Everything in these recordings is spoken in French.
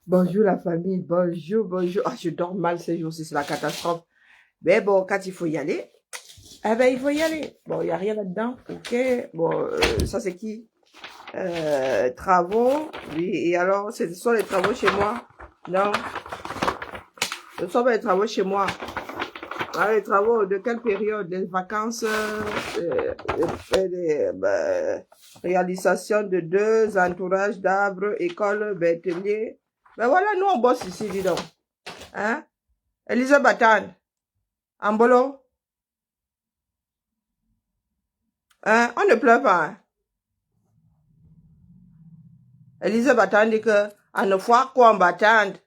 Bonjour la famille, bonjour, bonjour. Ah, je dors mal ces jours-ci, c'est la catastrophe. Mais bon, quand il faut y aller, eh ben il faut y aller. Bon, il n'y a rien là-dedans, ok. Bon, ça c'est qui? Travaux, oui. Et alors, ce sont les travaux chez moi? Non, ce sont pas les travaux chez moi. Ah, les travaux de quelle période? Les vacances, réalisation de deux entourages d'arbres, école, atelier. Ben voilà, nous on bosse ici, dis donc. Hein? Elisabeth Anne, Ambolo, hein? On ne pleure pas. Hein? Elisabeth Anne dit que, à ne fois quoi en battante.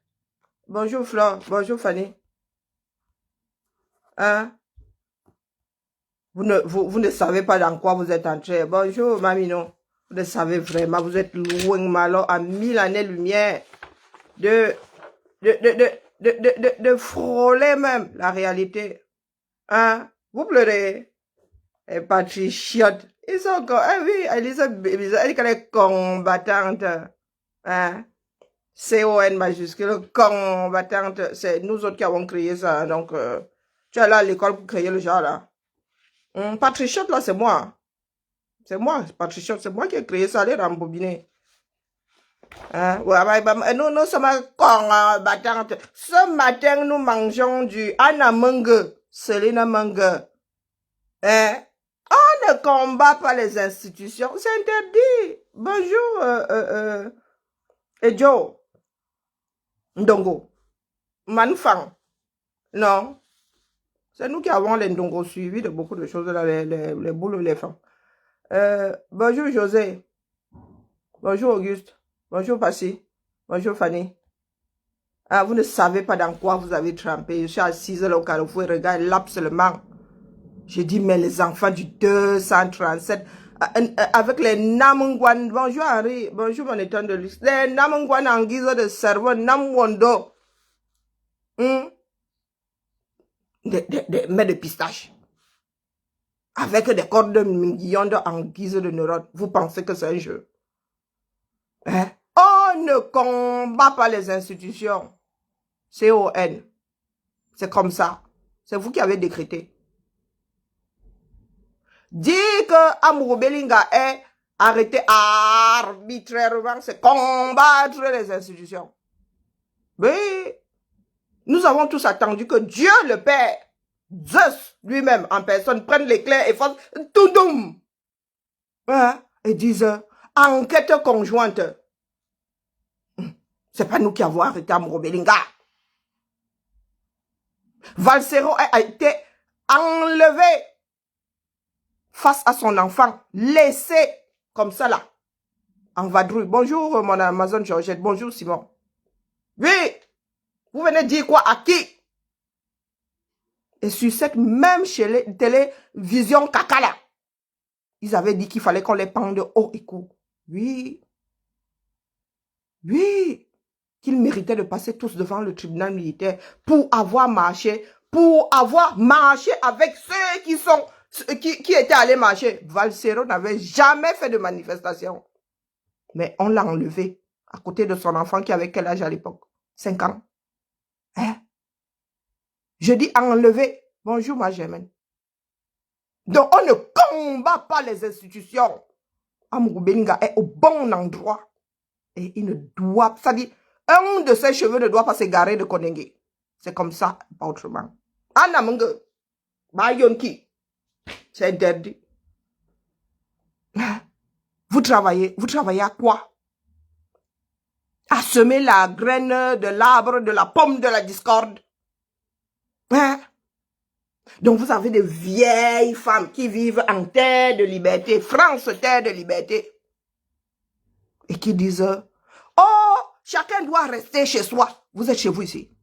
Bonjour Flore, bonjour Fanny. Hein? Vous ne savez pas dans quoi vous êtes entré. Bonjour Mamino. Vous ne savez vraiment, vous êtes loin malo à 1000 années-lumière de, de frôler même la réalité. Hein? Vous pleurez. Et patriote. Ils sont encore, ah oui, Elisabeth, elle dit qu'elle est combattante. Hein? C-O-N majuscule, combattante. C'est nous autres qui avons créé ça. Donc, tu es là à l'école pour créer le genre là. Patriote là, c'est moi. C'est moi, Patriote, c'est moi qui ai créé ça, les rembobiner. Hein? Ouais, nous sommes combattantes. Ce matin, nous mangeons du anamangue, Selena mangue. Hein? On ne combat pas les institutions, c'est interdit. Bonjour, Joe, Ndongo, Manfang. Non, c'est nous qui avons les Ndongo suivis de beaucoup de choses, là, les boules, les femmes. Bonjour José, bonjour Auguste, bonjour Passy, bonjour Fanny. Ah, vous ne savez pas dans quoi vous avez trempé. Je suis assise là au carrefour et regarde l'absolument. J'ai dit, mais les enfants du 237, avec les Namungwan, bonjour Henri, bonjour mon étonne de luxe, les Namungwan en guise de cerveau, Namwondo, des mets de pistache, avec des cordes de millions en guise de neurones. Vous pensez que c'est un jeu? Hein? On ne combat pas les institutions. C-O-N. C'est comme ça. C'est vous qui avez décrété. Dire que Amourou Belinga est arrêté arbitrairement, c'est combattre les institutions. Oui, nous avons tous attendu que Dieu le Père, Zeus lui-même en personne, prenne l'éclair et fasse tout doum. Hein? Et dise enquête conjointe. C'est pas nous qui avons arrêté Amourou Belinga. Valsero a été enlevé face à son enfant, laissé comme ça là, en vadrouille. Bonjour mon Amazon Georgette, bonjour Simon. Oui, vous venez dire quoi à qui? Et sur cette même télévision caca là, ils avaient dit qu'il fallait qu'on les pende haut et court. Oui, oui, qu'ils méritaient de passer tous devant le tribunal militaire pour avoir marché avec ceux qui étaient allés marcher. Valsero n'avait jamais fait de manifestation. Mais on l'a enlevé à côté de son enfant qui avait quel âge à l'époque? 5 ans. Hein? Je dis enlevé. Bonjour ma Germaine. Donc on ne combat pas les institutions. Amourou Belinga est au bon endroit. Et il ne doit pas, c'est-à-dire, un de ses cheveux ne doit pas s'égarer de Konenge. C'est comme ça, pas autrement. Anna Mungue, Bayonki, c'est interdit. Vous travaillez à quoi? À semer la graine de l'arbre, de la pomme de la discorde. Hein? Donc vous avez des vieilles femmes qui vivent en terre de liberté, France, terre de liberté, et qui disent, oh, chacun doit rester chez soi. Vous êtes chez vous ici.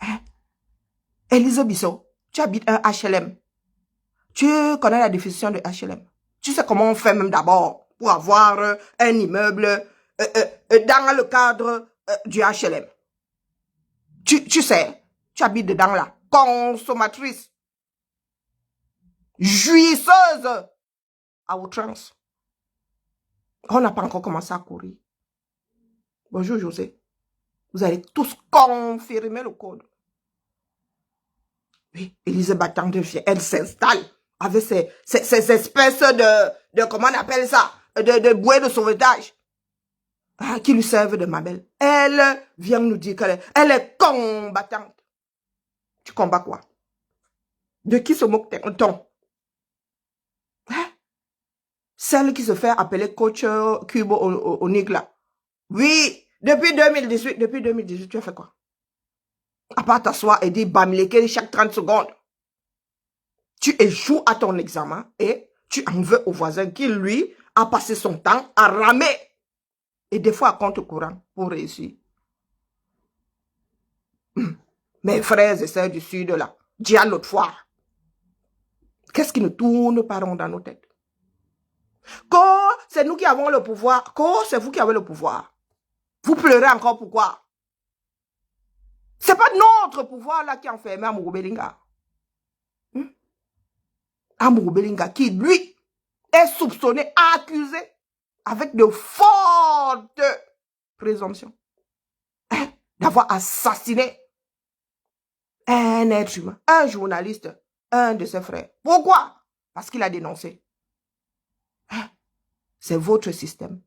Hein? Élise Bissot, tu habites un HLM. Tu connais la définition de HLM. Tu sais comment on fait même d'abord pour avoir un immeuble dans le cadre du HLM. Tu sais, tu habites dedans là. Consommatrice. Jouisseuse à outrance. On n'a pas encore commencé à courir. Bonjour José. Vous allez tous confirmer le code. Oui, Élise Battante, elle s'installe avec ces espèces de, comment on appelle ça, de bouées de sauvetage, qui lui servent de mamelle. Elle vient nous dire qu'elle est combattante. Tu combats quoi? De qui se moque-t-on? Hein? Celle qui se fait appeler coach Cubo au Nigla. Oui, depuis 2018, tu as fait quoi? À part t'asseoir et dire bamileke chaque 30 secondes. Tu échoues à ton examen et tu en veux au voisin qui, lui, a passé son temps à ramer. Et des fois à compte courant pour réussir. Mes frères et sœurs du Sud, là, dis à l'autre fois. Qu'est-ce qui ne tourne pas rond dans nos têtes? Quand c'est nous qui avons le pouvoir, quand c'est vous qui avez le pouvoir, vous pleurez encore pourquoi? C'est pas notre pouvoir là qui a enfermé Amourou Belinga. Amourou Belinga qui, lui, est soupçonné, accusé, avec de fortes présomptions, d'avoir assassiné un être humain, un journaliste, un de ses frères. Pourquoi? Parce qu'il a dénoncé. C'est votre système.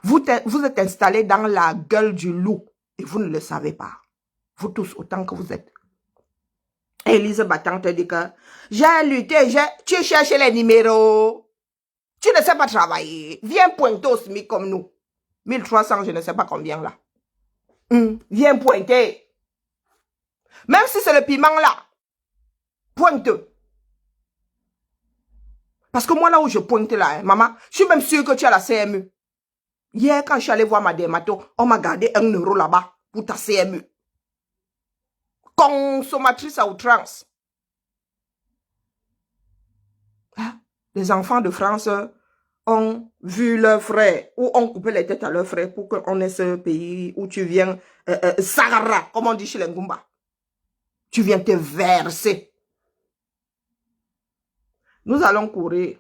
Vous êtes installés dans la gueule du loup et vous ne le savez pas. Vous tous, autant que vous êtes. Élise Battante dit que j'ai lutté, tu cherches les numéros. Tu ne sais pas travailler. Viens pointer au SMIC comme nous. 1300, je ne sais pas combien là. Viens pointer. Même si c'est le piment là. Pointe. Parce que moi là où je pointe là, maman, je suis même sûre que tu as la CMU. Hier, quand je suis allée voir ma dermato, on m'a gardé 1 euro là-bas pour ta CMU. Consommatrice à outrance. Les enfants de France ont vu leurs frères ou ont coupé les têtes à leurs frères pour qu'on ait ce pays où tu viens, Sahara, comme on dit chez les Ngumba. Tu viens te verser. Nous allons courir.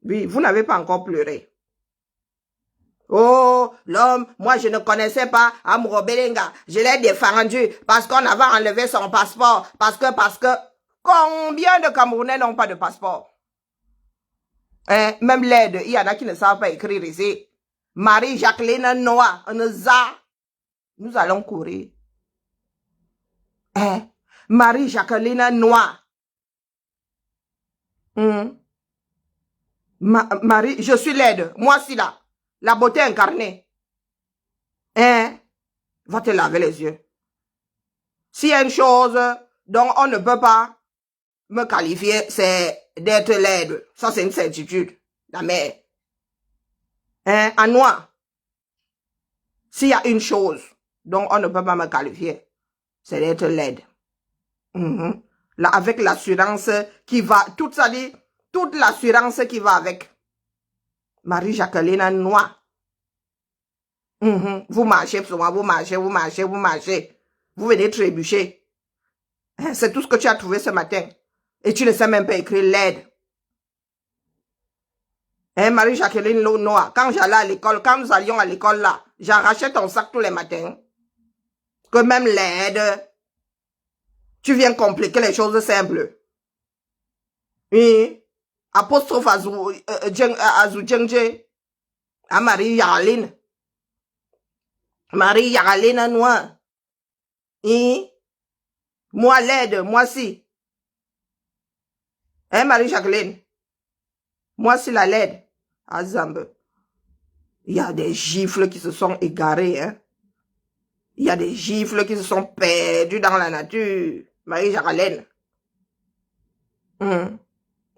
Oui, vous n'avez pas encore pleuré. Oh, l'homme, moi je ne connaissais pas Amourou Belinga. Je l'ai défendu parce qu'on avait enlevé son passeport. Parce que, combien de Camerounais n'ont pas de passeport? Même l'aide, il y en a qui ne savent pas écrire ici. Marie-Jacqueline Noah, nous allons courir. Marie-Jacqueline Noah. Marie, je suis laide. Moi, si là. La beauté incarnée. Va te laver les yeux. S'il y a une chose dont on ne peut pas me qualifier, c'est d'être laide. Ça, c'est une certitude. La mère. En noir. S'il y a une chose dont on ne peut pas me qualifier, c'est d'être laide. Là, avec l'assurance qui va, toute l'assurance qui va avec. Marie-Jacqueline Noir. Vous marchez, vous marchez. Vous venez trébucher. C'est tout ce que tu as trouvé ce matin. Et tu ne sais même pas écrire l'aide. Marie-Jacqueline Noir, quand j'allais à l'école, quand nous allions à l'école là, j'arrachais ton sac tous les matins. Que même l'aide, tu viens compliquer les choses simples. Oui. Apostrophe Azou Djengje. À Marie-Jacqueline. Marie-Jacqueline Noir. Moi l'aide, moi si. Marie-Jacqueline. Moi si la laide. Azambe. Il y a des gifles qui se sont égarés, Il y a des gifles qui se sont perdus dans la nature. Marie-Jacqueline.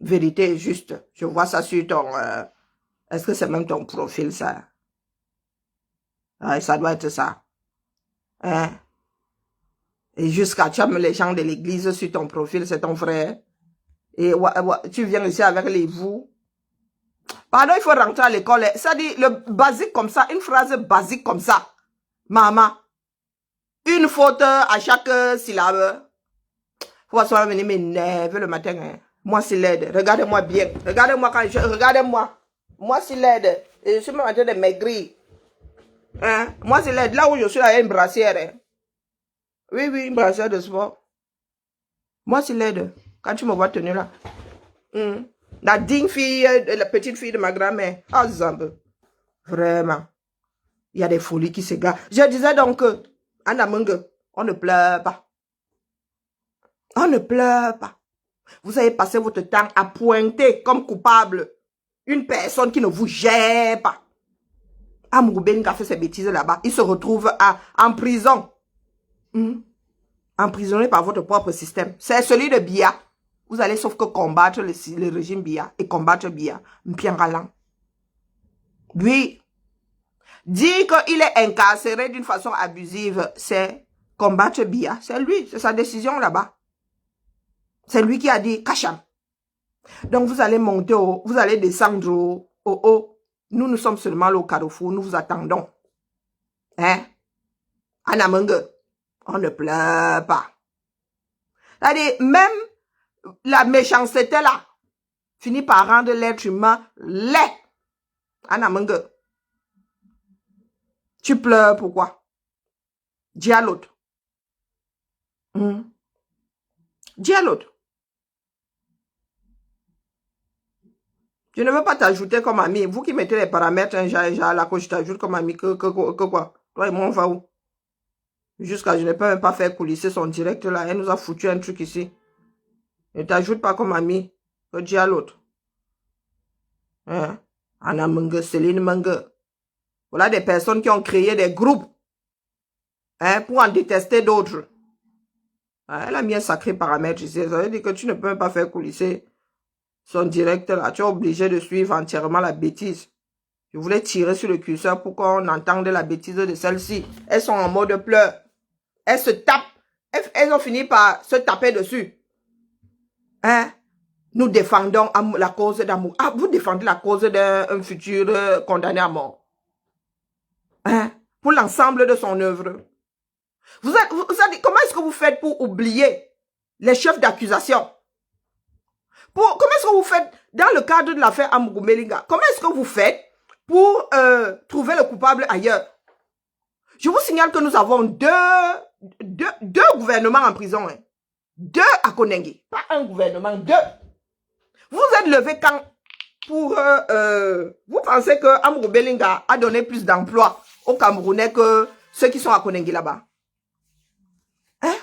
Vérité juste. Je vois ça sur ton... Est-ce que c'est même ton profil, ça? Ça doit être ça. Et jusqu'à tu as les gens de l'église sur ton profil, c'est ton frère. Et tu viens ici avec les vous. Pardon, il faut rentrer à l'école. Ça dit, le basique comme ça, une phrase basique comme ça. Maman. Une faute à chaque syllabe. Faut soit venir m'énerver le matin. Moi, c'est laide. Regardez-moi bien. Regardez-moi quand je... Regardez-moi. Moi, c'est laide. Et je suis même en train de maigrir. Hein? Moi, c'est là où je suis, là, il y a une brassière. Hein. Oui, oui, une brassière de sport. Moi, c'est l'aide. Quand tu me vois tenir là. La digne fille, la petite fille de ma grand-mère. Ah, Zambe. Vraiment. Il y a des folies qui s'égarent. Je disais donc que, Anamungue, on ne pleure pas. On ne pleure pas. Vous avez passé votre temps à pointer comme coupable une personne qui ne vous gère pas. Amourou Benga fait ses bêtises là-bas. Il se retrouve en prison. Emprisonné par votre propre système. C'est celui de Biya. Vous allez sauf que combattre le régime Biya et combattre Biya. Mpiangalang. Lui, dire qu'il est incarcéré d'une façon abusive, c'est combattre Biya. C'est lui, c'est sa décision là-bas. C'est lui qui a dit Kacham. Donc vous allez monter vous allez descendre au haut. Nous sommes seulement là au Carrefour, nous vous attendons. Hein? Anamungue, on ne pleure pas. C'est-à-dire, même la méchanceté là finit par rendre l'être humain laid. Anamungue, tu pleures pourquoi? Dis à l'autre. Dis à l'autre. Je ne veux pas t'ajouter comme ami. Vous qui mettez les paramètres, là, que je t'ajoute comme ami, que quoi? Toi et moi, on va où? Jusqu'à je ne peux même pas faire coulisser son direct là. Elle nous a foutu un truc ici. Ne t'ajoute pas comme ami. Que dis à l'autre. Hein? Anna Mungue, Céline Mungue. Voilà des personnes qui ont créé des groupes. Hein, pour en détester d'autres. Elle a mis un sacré paramètre ici. Ça veut dire que tu ne peux même pas faire coulisser son direct là. Tu es obligé de suivre entièrement la bêtise. Je voulais tirer sur le curseur pour qu'on entende la bêtise de celle-ci. Elles sont en mode pleurs. Elles se tapent. Elles ont fini par se taper dessus. Hein? Nous défendons la cause d'amour. Ah, vous défendez la cause d'un futur condamné à mort. Hein? Pour l'ensemble de son œuvre. Comment est-ce que vous faites pour oublier les chefs d'accusation? Comment est-ce que vous faites dans le cadre de l'affaire Amourou Melinga? Comment est-ce que vous faites pour trouver le coupable ailleurs? Je vous signale que nous avons deux gouvernements en prison. Hein. 2 à Konengi. Pas un gouvernement, 2. Vous êtes levé quand pour... vous pensez que Amourou Melinga a donné plus d'emplois aux Camerounais que ceux qui sont à Konengi là-bas? Hein?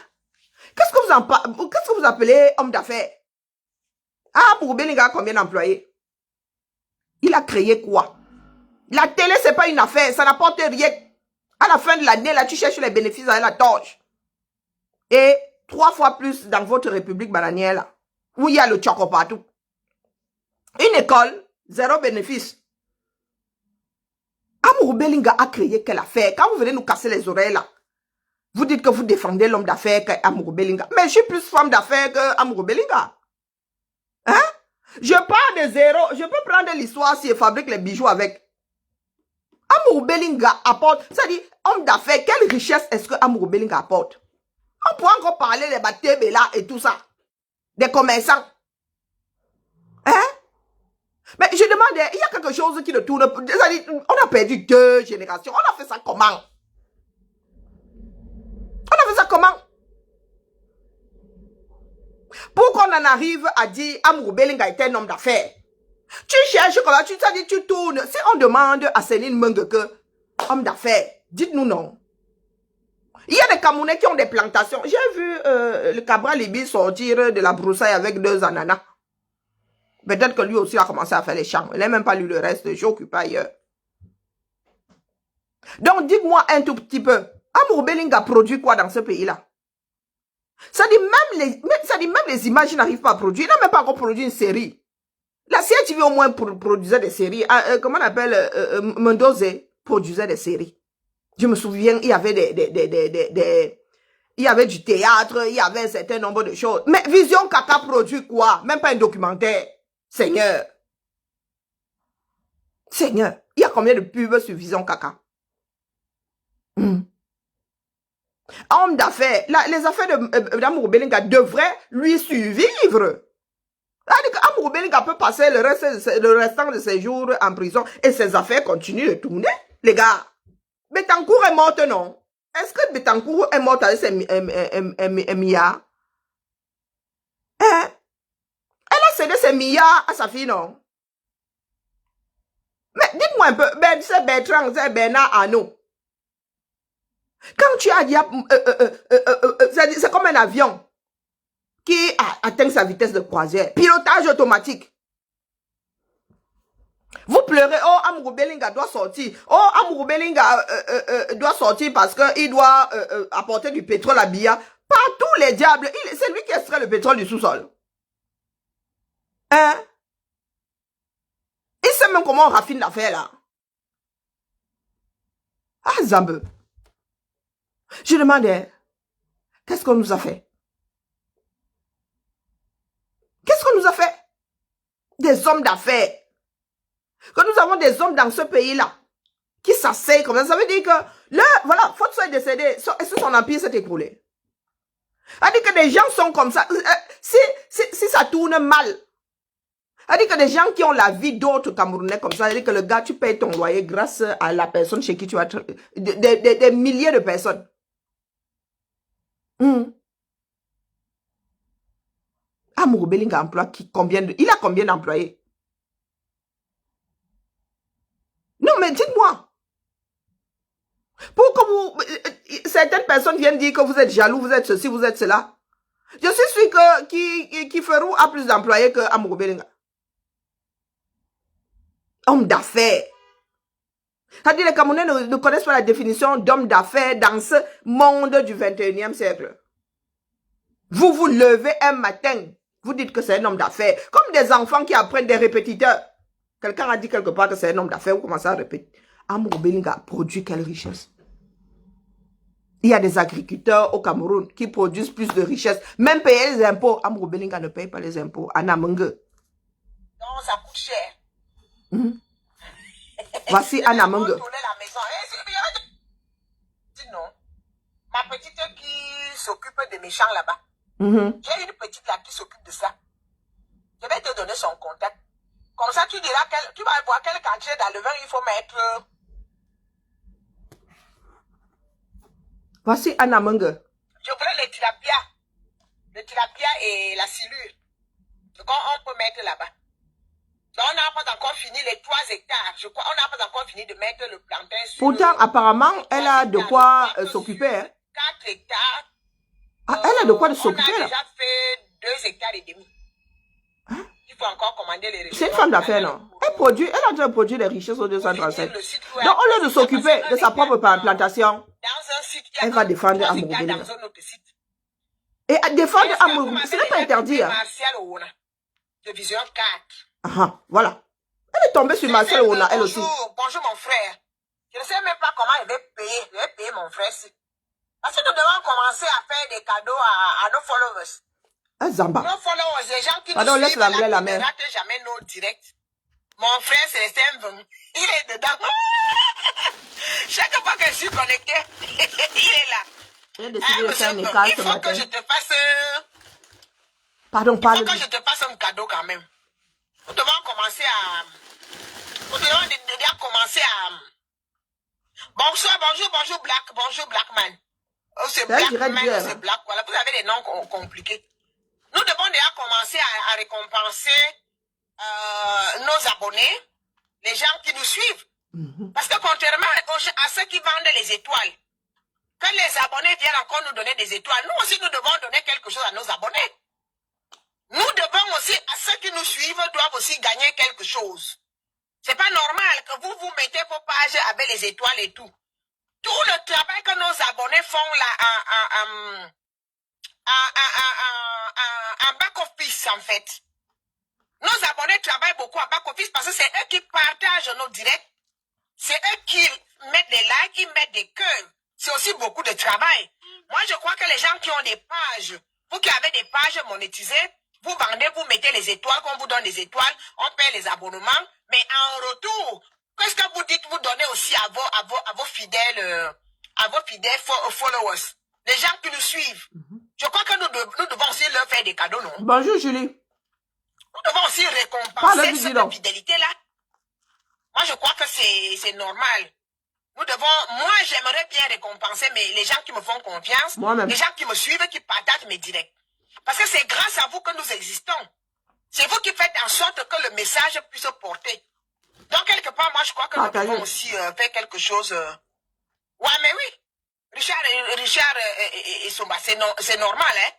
Qu'est-ce que vous appelez homme d'affaires? Amourou Melinga a combien d'employés? Il a créé quoi? La télé, c'est pas une affaire, ça n'apporte rien. À la fin de l'année, là, tu cherches les bénéfices avec la torche. Et 3 fois plus dans votre république bananière, là, où il y a le tchoko partout. Une école, 0 bénéfice. Amourou Melinga a créé quelle affaire? Quand vous venez nous casser les oreilles, là, vous dites que vous défendez l'homme d'affaires qu'Amourou Melinga. Mais je suis plus femme d'affaires qu'Amourou Melinga. Hein? Je pars de 0. Je peux prendre l'histoire si je fabrique les bijoux avec. Amourou Melinga apporte, c'est-à-dire, homme d'affaires, quelle richesse est-ce que Amourou Melinga apporte? On pourrait encore parler des bâtiments là et tout ça. Des commerçants. Hein? Mais je demande, il y a quelque chose qui ne tourne pas. C'est-à-dire, on a perdu 2 générations. On a fait ça comment? On a fait ça comment? Pour qu'on en arrive à dire Amourou Melinga est un homme d'affaires. Tu cherches comment, tu tournes. Si on demande à Céline Mungue que homme d'affaires, dites-nous non. Il y a des Camerounais qui ont des plantations. J'ai vu le Cabral Libi sortir de la broussaille avec 2 ananas. Peut-être que lui aussi a commencé à faire les champs. Il n'a même pas lu le reste. J'ai occupé ailleurs. Donc, dites-moi un tout petit peu. Amourou Melinga produit quoi dans ce pays-là? Ça dit même les images n'arrivent pas à produire. Il n'a même pas encore produit une série. La CTV au moins produisait des séries. Comment on appelle Mendoze produisait des séries. Je me souviens, il y avait il y avait du théâtre, il y avait un certain nombre de choses. Mais Vision Kaka produit quoi? Même pas un documentaire. Seigneur. Seigneur. Il y a combien de pubs sur Vision Kaka? Homme d'affaires. Les affaires d'Amourou Melinga devraient lui survivre. Amourou Melinga peut passer le restant de ses jours en prison et ses affaires continuent de tourner, les gars. Betancourt est morte, non? Est-ce que Betancourt est morte avec ses milliards? Hein? Elle a cédé ses milliards à sa fille, non? Mais dites-moi un peu, c'est Bertrand, c'est Bernard Arnault. Quand tu as dit, c'est comme un avion qui atteint sa vitesse de croisière. Pilotage automatique. Vous pleurez, oh, Amourou Belinga doit sortir. Oh, Amourou Belinga doit sortir parce qu'il doit apporter du pétrole à Bia. Pas tous les diables. C'est lui qui extrait le pétrole du sous-sol. Hein? Il sait même comment on raffine l'affaire là. Ah, Zambe. Je demandais, qu'est-ce qu'on nous a fait? Qu'est-ce qu'on nous a fait? Des hommes d'affaires. Que nous avons des hommes dans ce pays-là qui s'asseyent comme ça veut dire que là, voilà, Fotso est décédé, est-ce que son empire s'est écroulé? Ça veut dire que des gens sont comme ça. Si ça tourne mal, ça veut dire que des gens qui ont la vie d'autres Camerounais comme ça, ça veut dire que le gars, tu payes ton loyer grâce à la personne chez qui tu as des milliers de personnes. Amourou Belinga emploie il a combien d'employés? Non, mais dites-moi. Pour que certaines personnes viennent dire que vous êtes jaloux, vous êtes ceci, vous êtes cela. Je suis sûr que Kiferou a plus d'employés que Amourou Belinga. Homme d'affaires. C'est-à-dire les Camerounais ne connaissent pas la définition d'homme d'affaires dans ce monde du 21e siècle. Vous vous levez un matin, vous dites que c'est un homme d'affaires. Comme des enfants qui apprennent des répétiteurs. Quelqu'un a dit quelque part que c'est un homme d'affaires, vous commencez à répéter. Amourou Belinga produit quelle richesse? Il y a des agriculteurs au Cameroun qui produisent plus de richesse. Même payer les impôts. Amourou Belinga ne paye pas les impôts. Anna Menge. Non, ça coûte cher. Voici Anna Menge. Non. Ma petite qui s'occupe de mes champs là-bas. J'ai une petite là qui s'occupe de ça. Je vais te donner son contact. Comme ça, tu diras, tu vas voir quelle quantité dans le vin il faut mettre. Voici Anna Menge. Je voulais le tilapia et la silure. Donc, on peut mettre là-bas. Donc, on n'a pas encore fini les 3 hectares. Je crois, on n'a pas encore fini de mettre le plantain sur. Pourtant, apparemment, elle a de quoi s'occuper. 4 hectares. Ah, elle a de quoi s'occuper. On a déjà fait 2 hectares et demi. Hein? Il faut encore commander les richesses. C'est une femme d'affaires, non? Elle a déjà produit des richesses au 237. Donc, au lieu de s'occuper de sa propre plantation, elle va défendre Amourou Belinga. Et défendre Amourou, ce n'est pas interdit. De Vision 4. Ah, voilà. Elle est tombée sur Marcel Ouna, elle aussi. Bonjour mon frère. Je ne sais même pas comment je vais payer. Je vais payer mon frère. Parce que nous devons commencer à faire des cadeaux à nos followers. Ah, Zamba. Nos followers, les gens qui Pardon, nous laisse suivent, l'anglais la qui ne mère. ratent jamais nos directs. Mon frère, c'est Stem. Il est dedans. Chaque fois que je suis connecté, il est là. J'ai décidé de faire un écart ce matin. Il faut que je te fasse... Pardon, parle. Il faut que je te fasse un cadeau quand même. Nous devons commencer à... Nous devons déjà commencer à... Bonjour Blackman. Oh, c'est Blackman, c'est Black. Voilà, vous avez des noms compliqués. Nous devons déjà commencer à récompenser nos abonnés, les gens qui nous suivent. Parce que contrairement à ceux qui vendent les étoiles, quand les abonnés viennent encore nous donner des étoiles, nous aussi nous devons donner quelque chose à nos abonnés. Nous devons aussi, à ceux qui nous suivent, doivent aussi gagner quelque chose. C'est pas normal que vous mettez vos pages avec les étoiles et tout. Tout le travail que nos abonnés font là en back-office, en fait. Nos abonnés travaillent beaucoup en back-office parce que c'est eux qui partagent nos directs. C'est eux qui mettent des likes, qui mettent des cœurs. C'est aussi beaucoup de travail. Moi, je crois que les gens qui ont des pages, vous qui avez des pages monétisées, vous vendez, vous mettez les étoiles, qu'on vous donne des étoiles, on paie les abonnements, mais en retour, qu'est-ce que vous dites, vous donnez aussi à vos fidèles followers, les gens qui nous suivent. Je crois que nous devons aussi leur faire des cadeaux, non? Bonjour, Julie. Nous devons aussi récompenser cette fidélité-là. Moi, je crois que c'est normal. Nous devons, moi j'aimerais bien récompenser les gens qui me font confiance, les gens qui me suivent, qui partagent mes directs. Parce que c'est grâce à vous que nous existons. C'est vous qui faites en sorte que le message puisse porter. Donc quelque part, moi je crois que nous devons aussi faire quelque chose. Ouais, mais oui. Richard et Somba, c'est normal, hein.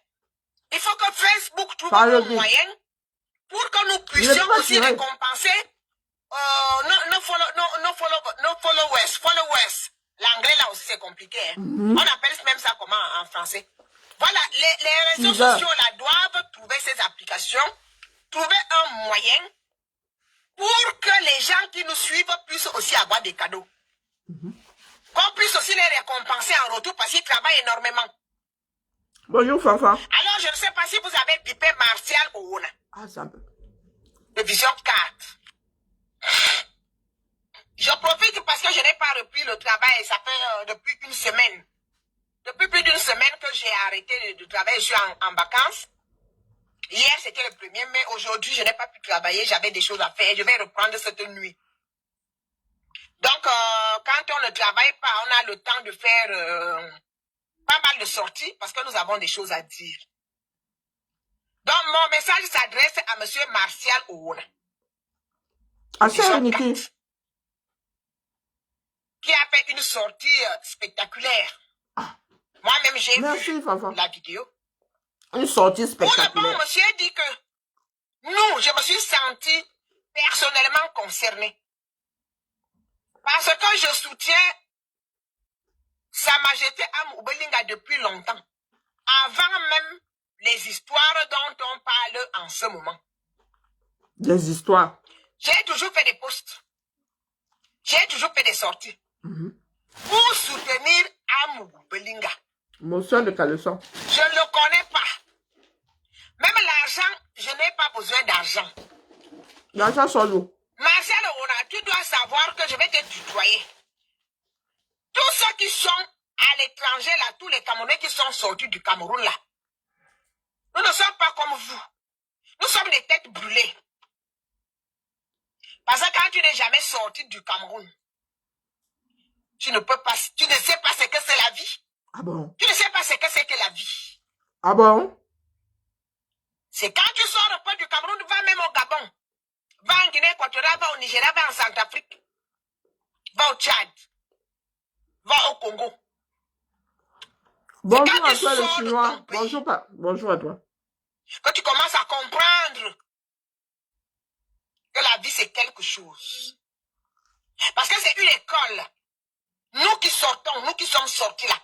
Il faut que Facebook trouve un moyen pour que nous puissions aussi récompenser nos followers. L'anglais là aussi c'est compliqué. Hein. On appelle même ça comment en français. Voilà, les réseaux sociaux là doivent trouver ces applications, trouver un moyen pour que les gens qui nous suivent puissent aussi avoir des cadeaux. Qu'on puisse aussi les récompenser en retour parce qu'ils travaillent énormément. Bonjour, Fafa. Alors, je ne sais pas si vous avez pipé Martial Owona. Ah, ça peut. De Vision 4. Je profite parce que je n'ai pas repris le travail. Ça fait depuis une semaine. Depuis plus d'une semaine que j'ai arrêté de travailler. Je suis en vacances. Hier, c'était le 1er mai. Aujourd'hui, je n'ai pas pu travailler. J'avais des choses à faire. Je vais reprendre cette nuit. Donc, quand on ne travaille pas, on a le temps de faire pas mal de sorties parce que nous avons des choses à dire. Donc, mon message s'adresse à M. Martial Owona. Qui a fait une sortie spectaculaire. Moi-même, j'ai vu la vidéo. Une sortie spectaculaire. Pour le bon, monsieur dit que nous, je me suis senti personnellement concerné. Parce que je soutiens Sa Majesté Amoubelinga depuis longtemps. Avant même les histoires dont on parle en ce moment. Des histoires. J'ai toujours fait des posts. J'ai toujours fait des sorties. Pour soutenir Amoubelinga. Motion de caleçon. Je ne le connais pas. Même l'argent, je n'ai pas besoin d'argent. L'argent sur l'eau. Marcel Owona, tu dois savoir que je vais te tutoyer. Tous ceux qui sont à l'étranger, là, tous les Camerounais qui sont sortis du Cameroun, là, nous ne sommes pas comme vous. Nous sommes des têtes brûlées. Parce que quand tu n'es jamais sorti du Cameroun, tu ne peux pas, tu ne sais pas ce que c'est la vie. Ah bon? Tu ne sais pas ce que c'est que la vie. Ah bon? C'est quand tu sors un peu du Cameroun, va même au Gabon, va en Guinée équatoriale, va au Nigeria, va en Centrafrique, va au Tchad, va au Congo. Bonjour à toi le Chinois. Bonjour à toi. Que tu commences à comprendre que la vie c'est quelque chose. Parce que c'est une école. Nous qui sortons, nous qui sommes sortis là.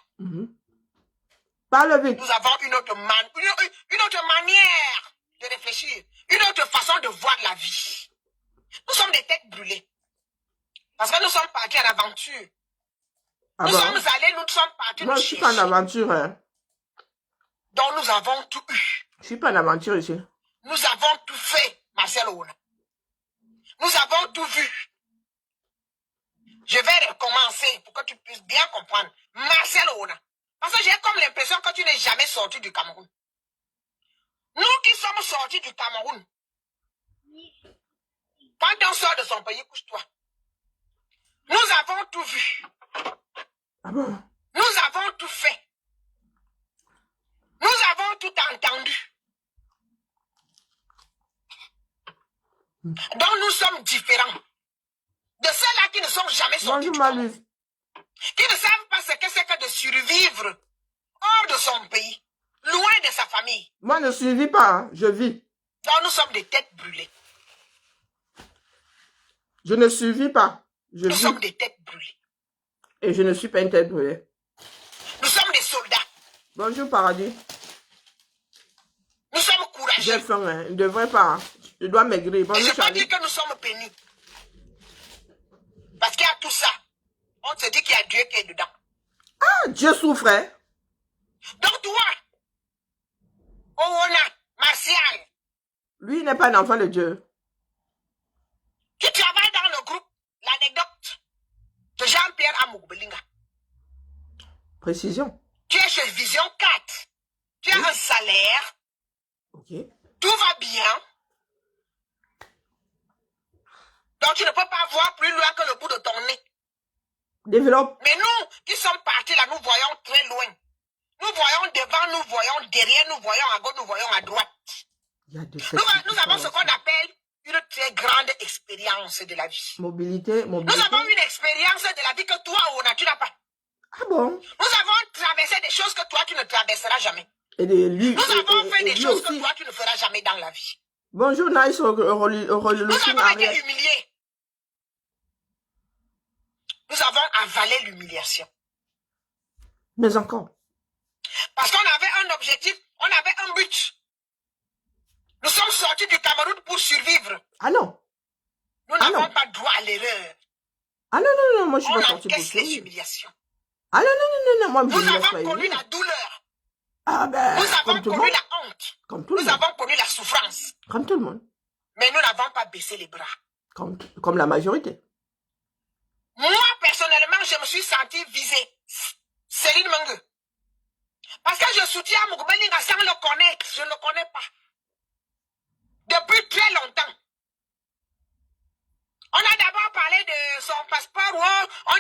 Parle vite. Nous avons une autre manière de réfléchir, une autre façon de voir la vie. Nous sommes des têtes brûlées. Parce que nous sommes partis en aventure. Ah nous bon? sommes allés, nous sommes partis. Moi, je suis pas en aventure. Hein. Donc nous avons tout eu. Je suis pas en aventure ici. Nous avons tout fait, Marcel Owona. Nous avons tout vu. Je vais recommencer pour que tu puisses bien comprendre. Marcel Owona. Parce que j'ai comme l'impression que tu n'es jamais sorti du Cameroun. Nous qui sommes sortis du Cameroun, quand on sort de son pays, couche-toi. Nous avons tout vu. Ah bon? Nous avons tout fait. Nous avons tout entendu. Donc nous sommes différents de ceux-là qui ne sont jamais sortis du Cameroun. Qui ne savent pas ce que c'est que de survivre hors de son pays, loin de sa famille. Moi, je ne survis pas, hein. Je vis. Donc nous sommes des têtes brûlées. Je ne survis pas. Nous sommes des têtes brûlées. Et je ne suis pas une tête brûlée. Nous sommes des soldats. Bonjour, Paradis. Nous sommes courageux. J'ai faim, hein. Je ne devrais pas. Hein. Je dois maigrir. Bonjour, et je peux Charlie. dire que nous sommes pénis. Parce qu'il y a tout ça. On se dit qu'il y a Dieu qui est dedans. Ah, Dieu souffrait. Donc toi, Owona, Martial. Lui n'est pas un enfant de Dieu. Tu travailles dans le groupe, l'anecdote de Jean-Pierre Amoubelinga. Précision. Tu es chez Vision 4. Tu as un salaire. Ok. Tout va bien. Donc tu ne peux pas voir plus loin que le bout de ton nez. Développe. Mais nous qui sommes partis là, nous voyons très loin. Nous voyons devant, nous voyons derrière, nous voyons à gauche, nous voyons à droite. Il y a de Nous avons ce qu'on appelle une très grande expérience de la vie. Mobilité. Nous avons une expérience de la vie que toi, Ona, tu n'as pas. Ah bon? Nous avons traversé des choses que toi, tu ne traverseras jamais. Et lui, nous avons fait des choses que toi, tu ne feras jamais dans la vie. Bonjour, Nice. Nous avons été humiliés. Nous avons avalé l'humiliation. Mais encore. Parce qu'on avait un objectif, on avait un but. Nous sommes sortis du Cameroun pour survivre. Ah non. Nous n'avons pas droit à l'erreur. Ah non, non, non, moi je suis pas sorti pour survivre. On encaisse les humiliations. Ah non, non, non, non, moi nous avons connu la douleur. Ah ben, nous avons connu la honte. Comme tout le monde. Nous avons connu la souffrance. Comme tout le monde. Mais nous n'avons pas baissé les bras. Comme la majorité. Moi, personnellement, je me suis senti visée. Céline Mengue. Parce que je soutiens Mouroubelinga sans le connaître. Je ne le connais pas. Depuis très longtemps. On a d'abord parlé de son passeport. On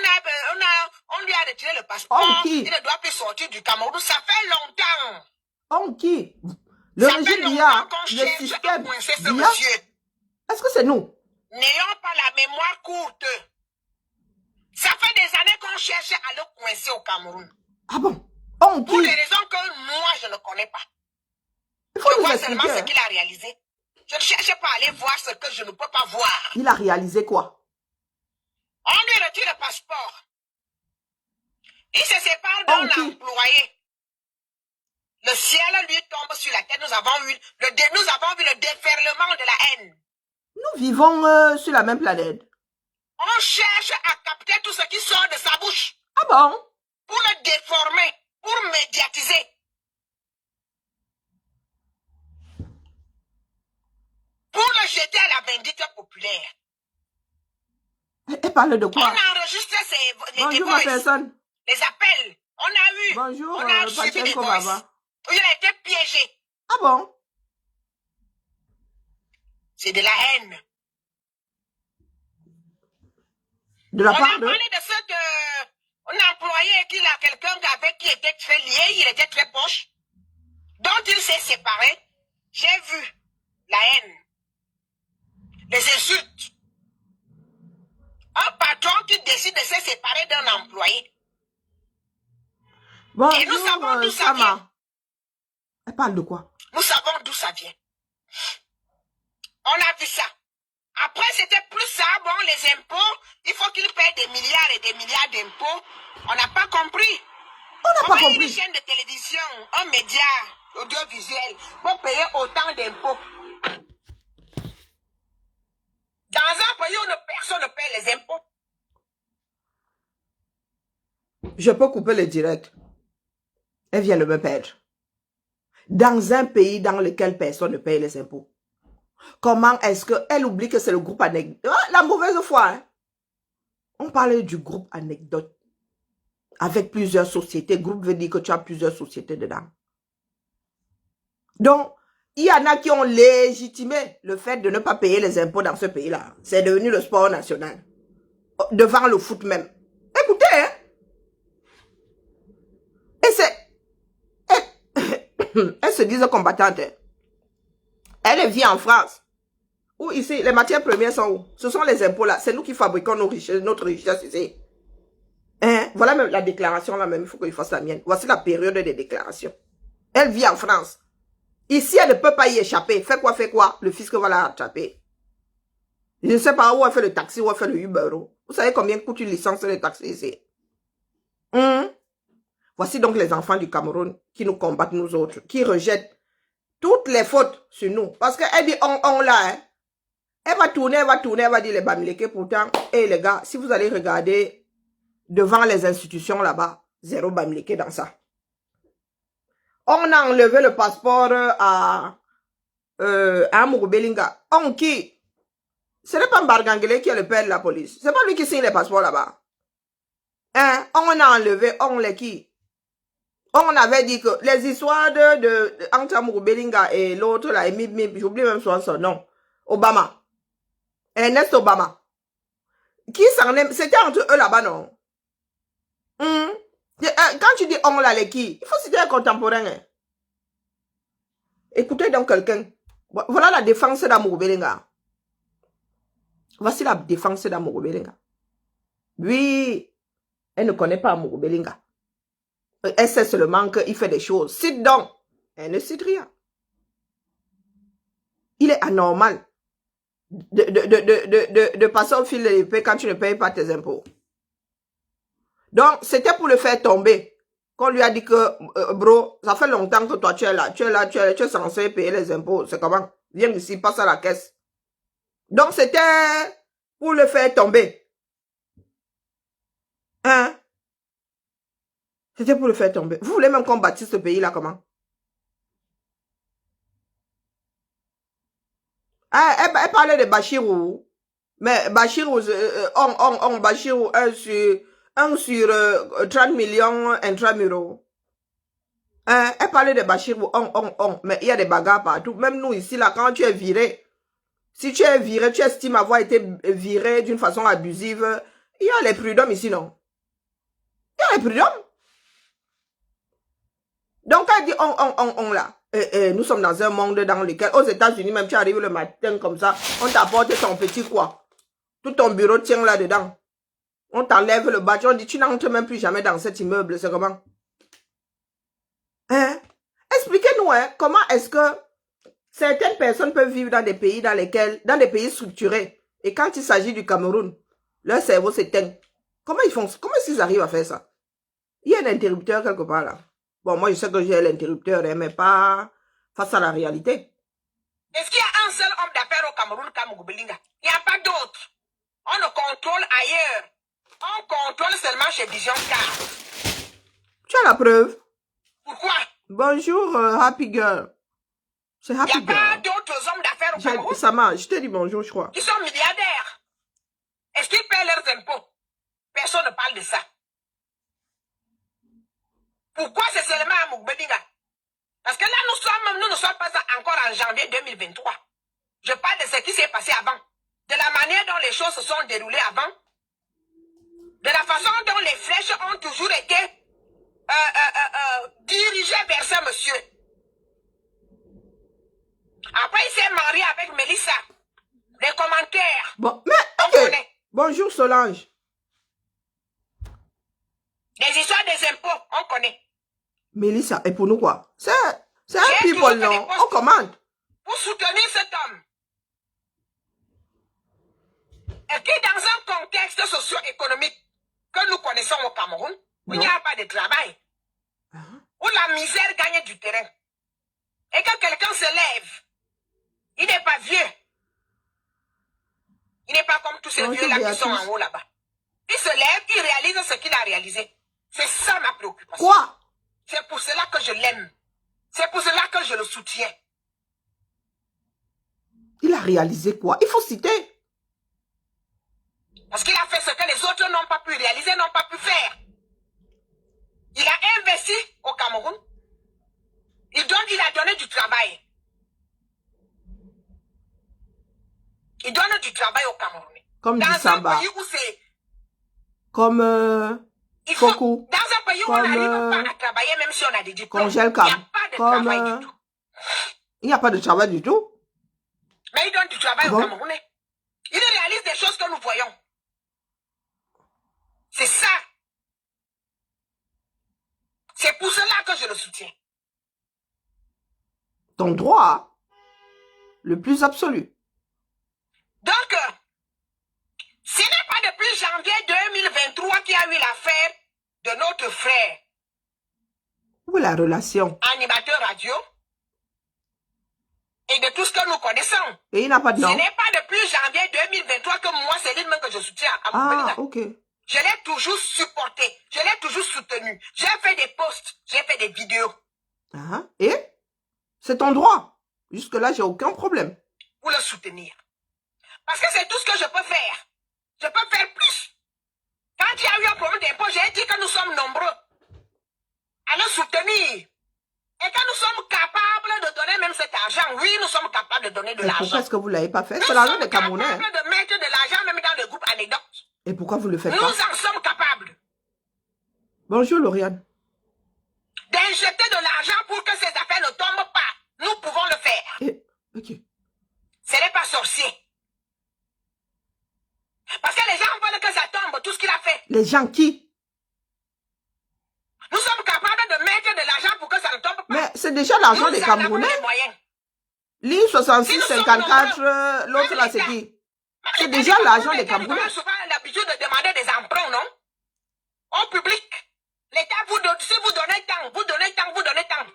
lui a retiré le passeport. Il ne doit plus sortir du Cameroun. Ça fait longtemps. Qui? Le régime d'IA, le système d'IA. Est-ce que c'est nous? N'ayons pas la mémoire courte. Ça fait des années qu'on cherche à le coincer au Cameroun. Ah bon? Pour des raisons que moi, je ne connais pas. Il faut je nous vois expliquer, seulement ce qu'il a réalisé. Je ne cherche pas à aller voir ce que je ne peux pas voir. Il a réalisé quoi? On lui retire le passeport. Il se sépare d'un employé. Le ciel lui tombe sur la tête. Nous avons vu le déferlement de la haine. Nous vivons sur la même planète. On cherche à capter tout ce qui sort de sa bouche. Ah bon? Pour le déformer, pour médiatiser. Pour le jeter à la vindicte populaire. Elle parle de quoi? On a enregistré Bonjour ma personne. Les appels. On a eu. Bonjour, on a suivi des voices. Il a été piégé. Ah bon? C'est de la haine. De la part de... On a parlé de ce que... On a employé qu'il a quelqu'un avec qui était très lié, il était très proche, dont il s'est séparé. J'ai vu la haine, les insultes. Un patron qui décide de se séparer d'un employé. Bonjour, et nous savons d'où ça vient. Elle parle de quoi? Nous savons d'où ça vient. On a vu ça. Après, c'était plus ça. Bon, les impôts, il faut qu'ils payent des milliards et des milliards d'impôts. On n'a pas compris. On n'a pas compris. Une chaîne de télévision, un média audiovisuel, pour payer autant d'impôts. Dans un pays où personne ne paye les impôts. Je peux couper le direct. Elle vient de me perdre. Dans un pays dans lequel personne ne paye les impôts. Comment est-ce qu'elle oublie que c'est le groupe anecdote? La mauvaise foi. Hein? On parlait du groupe anecdote. Avec plusieurs sociétés. Groupe veut dire que tu as plusieurs sociétés dedans. Donc, il y en a qui ont légitimé le fait de ne pas payer les impôts dans ce pays-là. C'est devenu le sport national. Devant le foot même. Écoutez, hein? Et c'est... Elle se disent combattante. Elle vit en France. Où ici, les matières premières sont où? Ce sont les impôts là. C'est nous qui fabriquons notre richesse ici. Hein? Voilà même la déclaration là même. Il faut qu'il fasse la mienne. Voici la période des déclarations. Elle vit en France. Ici, elle ne peut pas y échapper. Fait quoi? Le fisc va la attraper. Je ne sais pas où elle fait le taxi, où elle fait le Uber. Vous savez combien coûte une licence de taxi ici? Voici donc les enfants du Cameroun qui nous combattent, nous autres, qui rejettent toutes les fautes sur nous. Parce qu'elle dit on là, hein. Elle va tourner, elle va dire les Bamileke. Pourtant, les gars, si vous allez regarder devant les institutions là-bas, zéro Bamileke dans ça. On a enlevé le passeport à Mouroubelinga. On qui? Ce n'est pas Mbargangele qui est le père de la police. C'est pas lui qui signe les passeports là-bas. Hein? On a enlevé, on les qui? On avait dit que les histoires de entre Mouroubelinga et l'autre là, j'oublie même son nom. Obama. Ernest Obama. Qui s'en est... C'était entre eux là-bas, non? quand tu dis on là, les qui, il faut citer un contemporain. Hein. Écoutez donc quelqu'un. Voilà la défense d'Amourou Belenga. Voici la défense d'Amourou Belenga. Oui, elle ne connaît pas Amourou Belenga. Elle sait seulement qu'il fait des choses. Cite donc. Elle ne cite rien. Il est anormal de passer au fil de l'épée quand tu ne payes pas tes impôts. Donc, c'était pour le faire tomber. Qu'on lui a dit que, bro, ça fait longtemps que toi, tu es là. Tu es censé payer les impôts. C'est comment? Viens ici, passe à la caisse. Donc, c'était pour le faire tomber. Hein? C'était pour le faire tomber. Vous voulez même qu'on bâtisse ce pays-là, comment? Ah, elle parlait de Bachirou. Mais Bachirou, Bachirou, 1 sur 30 millions intramuraux. Hein, elle parlait de Bachirou, mais il y a des bagarres partout. Même nous ici, là, quand tu es viré, si tu es viré, tu estimes avoir été viré d'une façon abusive, il y a les prud'hommes ici, non? Il y a les prud'hommes. Donc, elle dit là. Nous sommes dans un monde dans lequel, aux États-Unis, même tu arrives le matin comme ça, on t'apporte ton petit quoi. Tout ton bureau tient là-dedans. On t'enlève le badge, on dit, tu n'entres même plus jamais dans cet immeuble, c'est comment? Hein? Expliquez-nous, hein, comment est-ce que certaines personnes peuvent vivre dans des pays dans des pays structurés, et quand il s'agit du Cameroun, leur cerveau s'éteint. Comment ils font? Comment est-ce qu'ils arrivent à faire ça? Il y a un interrupteur quelque part là. Bon, moi, je sais que j'ai l'interrupteur, mais pas face à la réalité. Est-ce qu'il y a un seul homme d'affaires au Cameroun comme Amourou Belenga? Il n'y a pas d'autre. On le contrôle ailleurs. On contrôle seulement chez Vision Car. Tu as la preuve? Pourquoi? Bonjour, Happy Girl. C'est Happy Girl. Il n'y a pas d'autres hommes d'affaires au Cameroun? Ça marche, je te dis bonjour, je crois. Qui sont milliardaires. Est-ce qu'ils paient leurs impôts? Personne ne parle de ça. Pourquoi c'est seulement Amourou Belenga? Parce que là, nous ne sommes pas encore en janvier 2023. Je parle de ce qui s'est passé avant. De la manière dont les choses se sont déroulées avant. De la façon dont les flèches ont toujours été dirigées vers ce monsieur. Après, il s'est marié avec Mélissa. Les commentaires. Bon, mais, okay. Bonjour Solange. Les histoires des impôts, on connaît. Mélissa, et pour nous quoi? C'est un people, non? On commande. Pour soutenir cet homme. Et qui, dans un contexte socio-économique que nous connaissons au Cameroun, où il n'y a pas de travail, où la misère gagne du terrain, et que quelqu'un se lève, il n'est pas vieux. Il n'est pas comme tous ces vieux-là qui sont en haut là-bas. Il se lève, il réalise ce qu'il a réalisé. C'est ça ma préoccupation. Quoi? C'est pour cela que je l'aime. C'est pour cela que je le soutiens. Il a réalisé quoi? Il faut citer. Parce qu'il a fait ce que les autres n'ont pas pu réaliser, n'ont pas pu faire. Il a investi au Cameroun. Il a donné du travail. Il donne du travail au Cameroun. Comme dans du Samba. Un pays où c'est... Comme... Foku. Dans un pays où on n'arrive pas à travailler, même si on a des diplômes, il n'y a pas de travail du tout. Il n'y a pas de travail du tout? Mais il donne du travail au Camerounais. Il réalise des choses que nous voyons. C'est ça. C'est pour cela que je le soutiens. Ton droit, le plus absolu. Donc, ce n'est pas depuis janvier 2023 qu'il y a eu l'affaire de notre frère. Où est la relation? Animateur radio. Et de tout ce que nous connaissons. Et il n'a pas de nom. Ce n'est pas depuis janvier 2023 que moi, c'est lui-même que je soutiens à Amourou Belenga. Ok. Je l'ai toujours supporté. Je l'ai toujours soutenu. J'ai fait des posts. J'ai fait des vidéos. Et? C'est ton droit. Jusque-là, j'ai aucun problème. Pour le soutenir. Parce que c'est tout ce que je peux faire. Je peux faire plus. Quand il y a eu un problème d'impôt, j'ai dit que nous sommes nombreux à le soutenir. Et que nous sommes capables de donner même cet argent. Oui, nous sommes capables de donner de l'argent. Pourquoi est-ce que vous ne l'avez pas fait? C'est l'argent des Camerounais. Nous sommes capables de mettre de l'argent même dans le groupe anecdote. Et pourquoi vous le faites pas? Nous en sommes capables. Bonjour Lauriane. sorcier. Parce que les gens veulent que ça tombe, tout ce qu'il a fait. Les gens qui? Nous sommes capables de mettre de l'argent pour que ça ne tombe pas. Mais c'est déjà l'argent des Camerounais. Ligne 66, 54, l'autre là, c'est qui? C'est déjà l'argent des Camerounais. Nous avons souvent l'habitude de demander des emprunts, non? Au public. L'État vous donne, si vous donnez tant, vous donnez tant, vous donnez tant.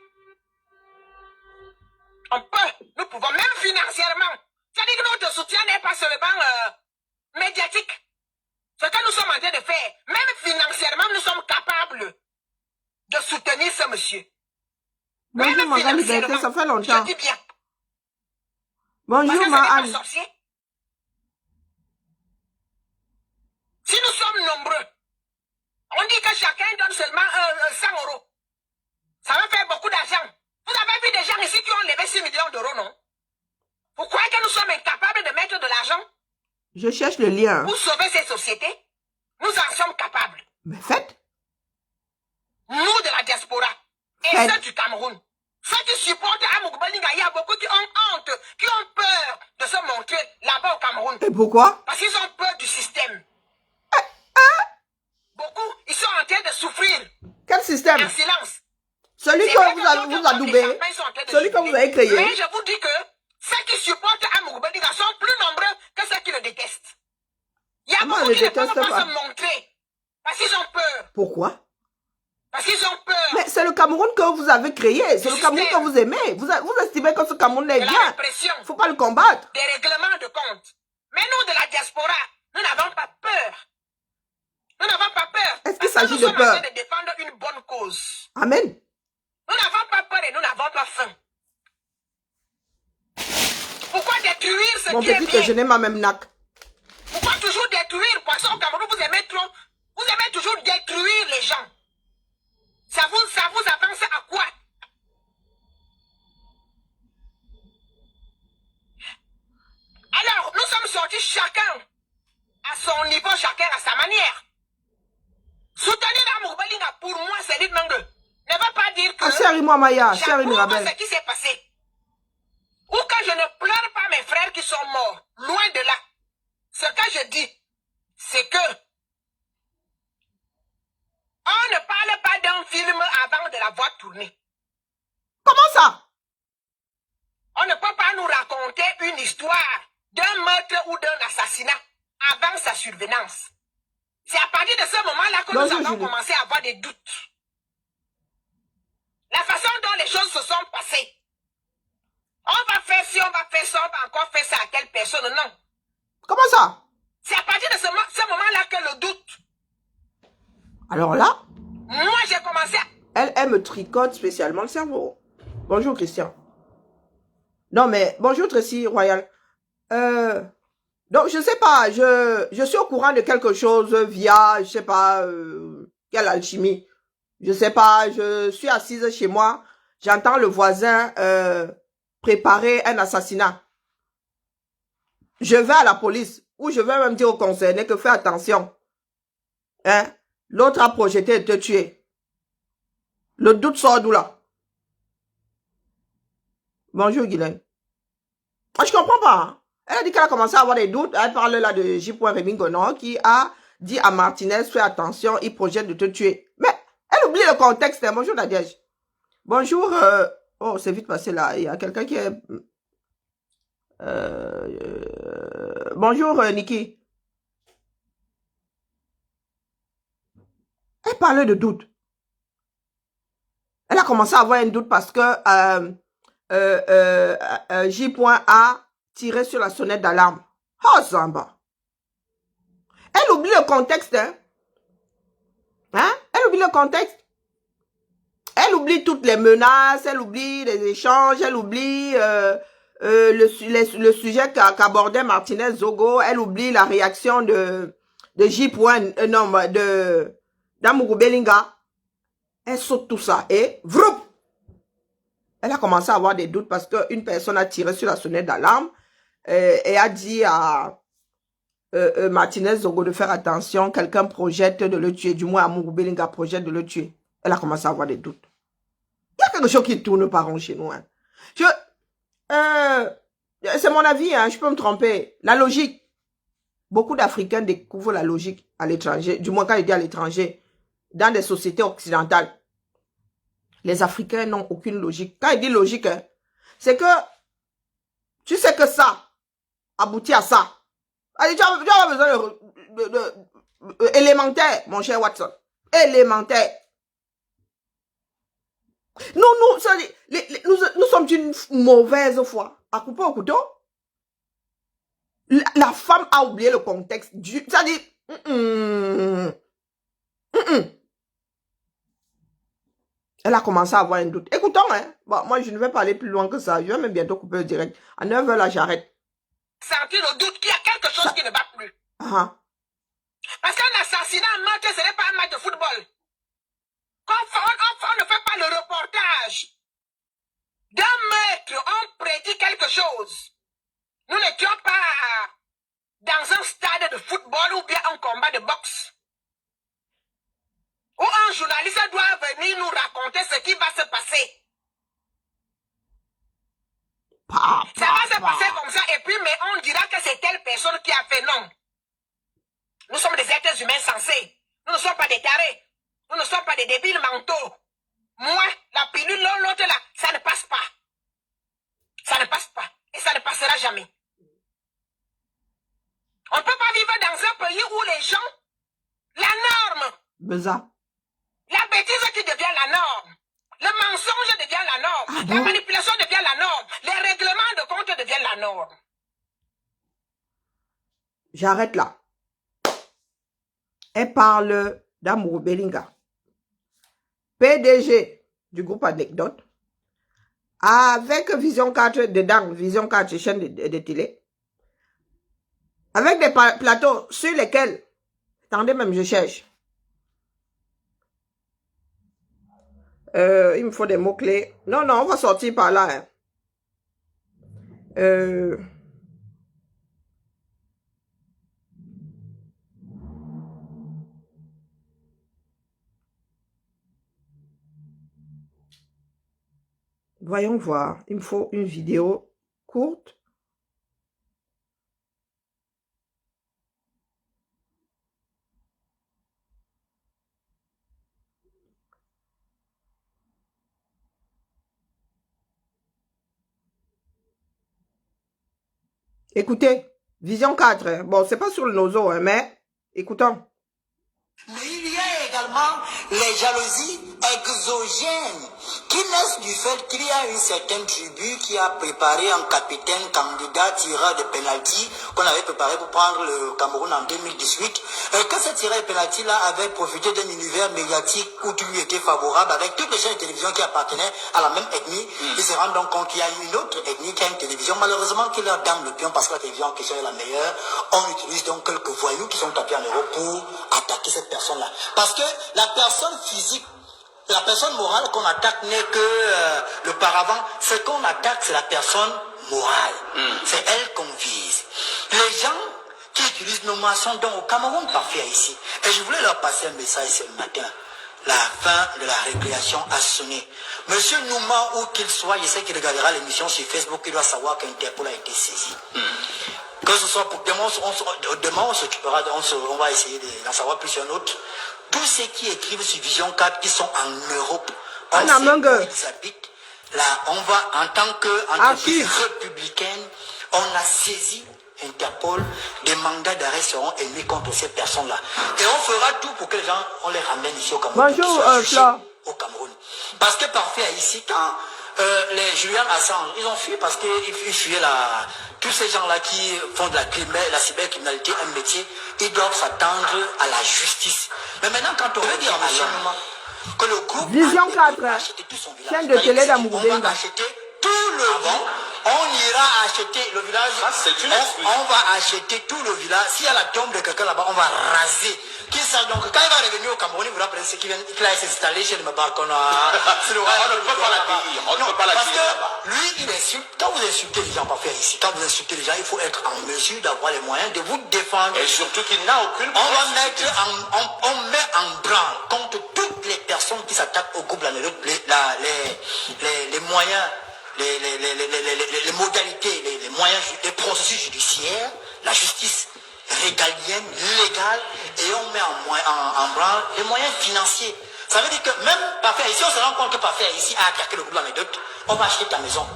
On peut, nous pouvons, même financièrement. C'est-à-dire que notre soutien n'est pas seulement médiatique. Ce que nous sommes en train de faire, même financièrement, nous sommes capables de soutenir ce monsieur. Bonjour, ma liberté, ça fait longtemps. Je dis bien. Bonjour, ma Anne. Si nous sommes nombreux, on dit que chacun donne seulement 100 €. Ça va faire beaucoup d'argent. Vous avez vu des gens ici qui ont levé 6 millions d'euros, non? Vous croyez que nous sommes incapables de mettre de l'argent? Je cherche le lien. Pour sauver ces sociétés, nous en sommes capables. Mais faites. Nous de la diaspora et ceux du Cameroun. Ceux qui supportent Amouk Balinga, il y a beaucoup qui ont honte, qui ont peur de se montrer là-bas au Cameroun. Et pourquoi? Parce qu'ils ont peur du système. Beaucoup, ils sont en train de souffrir. Quel système? En silence. Celui que vous adoubez, celui que vous avez créé. Mais je vous dis que ceux qui supportent Amouk Balinga sont plus nombreux que ceux qui le détestent. Il y a beaucoup qui ne peuvent pas se montrer. Parce qu'ils ont peur. Pourquoi? Parce qu'ils ont peur. Mais c'est le Cameroun que vous avez créé. C'est le Cameroun que vous aimez. Vous estimez que ce Cameroun est bien. Il ne faut pas le combattre. Des règlements de compte. Mais nous, de la diaspora, nous n'avons pas peur. Nous n'avons pas peur. Est-ce qu'il s'agit de peur? Nous sommes en train de défendre une bonne cause. Amen. Nous n'avons pas peur et nous n'avons pas faim. Pourquoi détruire ce Mon qui est petit bien? déjeuner m'a même nac. Pourquoi toujours détruire? Poisson au Cameroun, vous aimez trop. Vous aimez toujours détruire les gens. Ça vous avance à quoi? Alors, nous sommes sortis chacun à son niveau, chacun à sa manière. Soutenir Amouk Balinga, pour moi, c'est dit non. Ne va pas dire que j'approuve ce qui s'est passé. Ou que je ne pleure pas mes frères qui sont morts. Loin de là. Ce que je dis, c'est que on ne parle pas d'un film avant de l'avoir tourné. Comment ça? On ne peut pas nous raconter une histoire d'un meurtre ou d'un assassinat avant sa survenance. C'est à partir de ce moment-là que nous avons commencé à avoir des doutes. La façon dont les choses se sont passées. On va faire ci, on va faire ça, on va encore faire ça à telle personne, non. Comment ça? C'est à partir de ce moment-là que le doute. Alors là, moi j'ai commencé à... Elle me tricote spécialement le cerveau. Bonjour Christian. Non mais, bonjour Tracy Royal. Donc je sais pas, je suis au courant de quelque chose via, je sais pas, quelle alchimie. Je sais pas, je suis assise chez moi, j'entends le voisin préparer un assassinat. Je vais à la police, ou je vais même dire aux concernés que fais attention. Hein? L'autre a projeté de te tuer. Le doute sort d'où là? Bonjour Guylaine. Moi je comprends pas. Hein? Elle a dit qu'elle a commencé à avoir des doutes. Elle parle là de J. Rémi Gonon qui a dit à Martinez, fais attention, il projette de te tuer. Mais elle oublie le contexte. Hein? Bonjour Nadiège. Bonjour. Oh, c'est vite passé là. Il y a quelqu'un qui est... bonjour Niki. Elle parlait de doute. Elle a commencé à avoir un doute parce que J.A tiré sur la sonnette d'alarme. Oh, Zamba. Elle oublie le contexte. Hein? Elle oublie le contexte. Elle oublie toutes les menaces, elle oublie les échanges, elle oublie le sujet qu'abordait Martinez Zogo, elle oublie la réaction de J. Non, d'Amouk Balinga. Elle saute tout ça et vroup! Elle a commencé à avoir des doutes parce qu'une personne a tiré sur la sonnette d'alarme et a dit à Martinez Zogo de faire attention, quelqu'un projette de le tuer, du moins Amouk Balinga projette de le tuer. Elle a commencé à avoir des doutes. Il y a quelque chose qui tourne pas rond chez nous. Hein. C'est mon avis, hein, je peux me tromper. La logique. Beaucoup d'Africains découvrent la logique à l'étranger, du moins quand ils disent à l'étranger, dans des sociétés occidentales. Les Africains n'ont aucune logique. Quand ils disent logique, hein, c'est que tu sais que ça aboutit à ça. Allez, tu as besoin de élémentaire, mon cher Watson. Élémentaire. Nous sommes d'une mauvaise foi. À couper au couteau. La femme a oublié le contexte. C'est-à-dire, elle a commencé à avoir un doute. Écoutons, hein. Bon, moi, je ne vais pas aller plus loin que ça. Je vais même bientôt couper le direct. À 9h, là, j'arrête. Sentir le doute qu'il y a quelque chose qui ne va plus. Parce qu'un assassinat, un meurtre, ce n'est pas un match de football. Quand on ne fait pas le reportage d'un meurtre, on prédit quelque chose. Nous n'étions pas dans un stade de football ou bien un combat de boxe. Où un journaliste doit venir nous raconter ce qui va se passer. Ça va se passer comme ça et puis mais on dira que c'est telle personne qui a fait non. Nous sommes des êtres humains sensés. Nous ne sommes pas des tarés. Nous ne sommes pas des débiles mentaux. Moi, la pilule, l'autre là, ça ne passe pas. Ça ne passe pas. Et ça ne passera jamais. On ne peut pas vivre dans un pays où les gens, la norme. La bêtise qui devient la norme. Le mensonge devient la norme. La manipulation devient la norme. Les règlements de compte deviennent la norme. J'arrête là. Elle parle d'Amourou Bellinga, PDG du groupe Anecdote, avec Vision 4 dedans, Vision 4, chaîne de télé, avec des plateaux sur lesquels, attendez même, je cherche. Il me faut des mots-clés. Non, on va sortir par là. Hein. Voyons voir. Il me faut une vidéo courte. Écoutez, Vision 4. Hein. Bon, c'est pas sur le nozo, hein, mais écoutons. Mais il y a également les jalousies exogènes qui naissent du fait qu'il y a une certaine tribu qui a préparé un capitaine candidat tireur de pénalty qu'on avait préparé pour prendre le Cameroun en 2018 et que ce tireur de pénalty là avait profité d'un univers médiatique où tout lui était favorable avec toutes les chaînes de télévision qui appartenaient à la même ethnie. Ils se rendent donc compte qu'il y a une autre ethnie qui a une télévision. Malheureusement qui leur dame le pion parce que la télévision en question est la meilleure. On utilise donc quelques voyous qui sont tapés en Europe pour attaquer cette personne là. Parce que la personne physique, la personne morale qu'on attaque n'est que le paravent. Ce qu'on attaque, c'est la personne morale. C'est elle qu'on vise. Les gens qui utilisent nos mots sont donc au Cameroun parfait ici. Et je voulais leur passer un message ce matin. La fin de la récréation a sonné. Monsieur Nouma, où qu'il soit, je sais qu'il regardera l'émission sur Facebook, il doit savoir qu'Interpol a été saisi. Que ce soit pour demain, on s'occupera, on va essayer d'en savoir plus sur un autre. Tous ceux qui écrivent sur Vision 4 qui sont en Europe, on sait où ils habitent. Là, on va, en tant qu'entreprise républicaine, on a saisi Interpol, des mandats d'arrêt seront émis contre ces personnes-là. Et on fera tout pour que les gens, on les ramène ici au Cameroun. Bonjour, au Cameroun. Parce que parfait ici, quand les Julian Assange, ils ont fui parce qu'ils fuyaient tous ces gens-là qui font de la cybercriminalité un métier, ils doivent s'attendre à la justice. Mais maintenant, quand on veut dire à M. que le groupe Vision 4, chaîne de télé d'Amourou Bellinga, on va acheter tout le on ira acheter le village. On va acheter tout le village. S'il y a la tombe de quelqu'un là-bas, on va raser. Qui sait donc quand il va revenir au Cameroun, il vous rappelle ce qu'il a s'installer chez le Mabarcon. On ne peut pas l'accueillir. On ne peut pas l'accueillir. Parce que lui, il insulte. Quand vous insultez les gens, pas faire ici. Quand vous insultez les gens, il faut être en mesure d'avoir les moyens de vous défendre. Et surtout qu'il n'a aucune. On met en branle contre toutes les personnes qui s'attaquent au groupe les moyens. les modalités, les moyens, les processus judiciaires, la justice régalienne, légale, et on met en branle les moyens financiers. Ça veut dire que même parfait, ici on se rend compte que parfait ici a attaqué le groupe d'anecdote, on va acheter ta maison.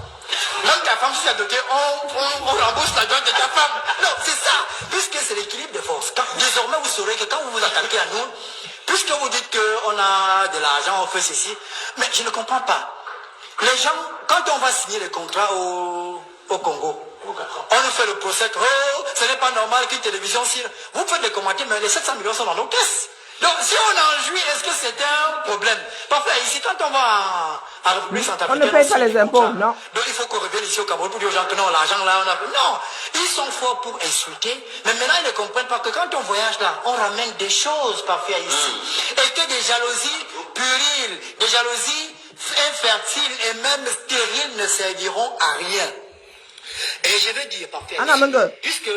Même ta femme, si tu as doté, on rembourse la dot de ta femme. Non, c'est ça. Puisque c'est l'équilibre de force. Désormais, vous saurez que quand vous vous attaquez à nous, puisque vous dites qu'on a de l'argent, on fait ceci, mais je ne comprends pas. Les gens, quand on va signer les contrats au Congo, on nous fait le procès. Oh, ce n'est pas normal qu'une télévision signe. Vous faites des commentaires, mais les 700 millions sont dans nos caisses. Donc, si on en jouit, est-ce que c'est un problème? Parfait, ici, quand on va en République centrafricaine, on ne paye pas les impôts, non. Donc, il faut qu'on revienne ici au Cameroun pour dire aux gens que non, l'argent là, on a... Non, ils sont forts pour insulter, mais maintenant, ils ne comprennent pas que quand on voyage là, on ramène des choses parfait ici. Et que des jalousies puriles, des jalousies infertiles et même stériles ne serviront à rien. Et je veux dire, parfait ici, puisque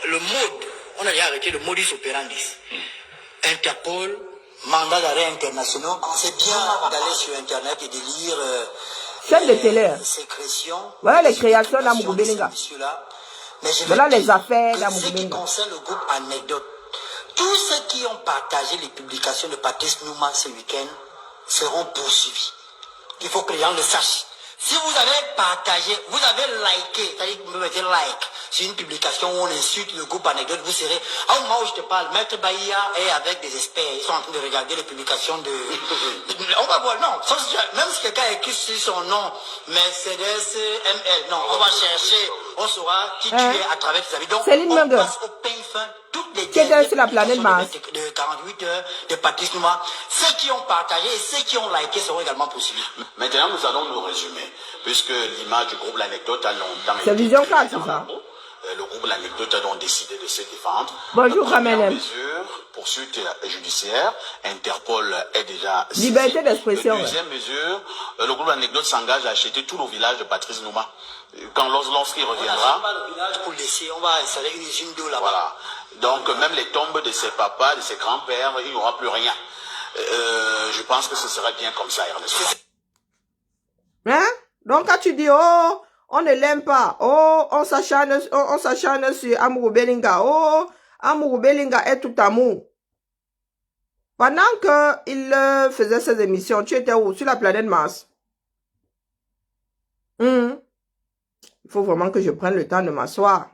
le mode, on a déjà arrêté le modus operandi. Interpol, mandat d'arrêt internationaux. C'est bien d'aller sur Internet et de lire chaîne de télé. Sécrétions. Voilà les créations d'Amougou Belinga. Voilà les affaires d'Amougou Belinga. Ce qui concerne le groupe Anecdote, tous ceux qui ont partagé les publications de Patrice Nouma ce week-end seront poursuivis. Il faut que les gens le sachent. Si vous avez partagé, vous avez liké, c'est-à-dire que vous mettez like sur une publication où on insulte le groupe Anecdote, vous serez, au moment où je te parle, Maître Bahia est avec des experts, ils sont en train de regarder les publications de... On va voir, non, même si quelqu'un écrit sur son nom, Mercedes ML, non, on va chercher, on saura qui tu es à travers tes avis. Donc, on passe au pain fin toutes les dernières sur la planète Mars de 48 heures de Patrice Nouma. Ceux qui ont partagé et ceux qui ont liké seront également poursuivis. Maintenant, nous allons nous résumer, puisque l'image du groupe L'Anecdote a longtemps été... C'est Vision 4, c'est ça. Le groupe L'Anecdote a donc décidé de se défendre. Bonjour, Kamel. Mesure, poursuite judiciaire, Interpol est déjà... Liberté d'expression. Deuxième mesure, le groupe L'Anecdote s'engage à acheter tout le village de Patrice Nouma. Lorsqu'il reviendra... On pas le village pour laisser, on va installer une usine d'eau là-bas. Voilà. Donc, même les tombes de ses papas, de ses grands-pères, il n'y aura plus rien. Je pense que ce serait bien comme ça, Ernest. Hein? Donc, quand tu dis, oh, on ne l'aime pas, oh, on s'acharne sur Amougou Belinga, oh, Amougou Belinga est tout amour. Pendant qu'il faisait ses émissions, tu étais où? Sur la planète Mars. Il faut vraiment que je prenne le temps de m'asseoir.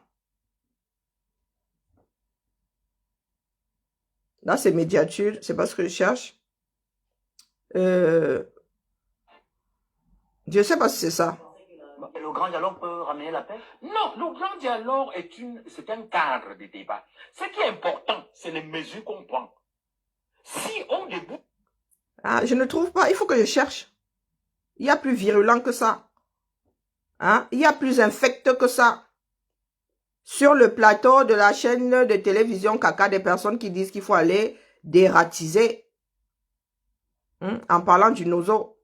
Dans ces médiatures, c'est pas ce que je cherche. Je sais pas si c'est ça. Le grand dialogue peut ramener la paix? Non, le grand dialogue c'est un cadre de débat. Ce qui est important, c'est les mesures qu'on prend. Si on débute... Ah, je ne trouve pas. Il faut que je cherche. Il y a plus virulent que ça. Hein? Il y a plus infect que ça. Sur le plateau de la chaîne de télévision Caca, des personnes qui disent qu'il faut aller dératiser. En parlant du Nozo.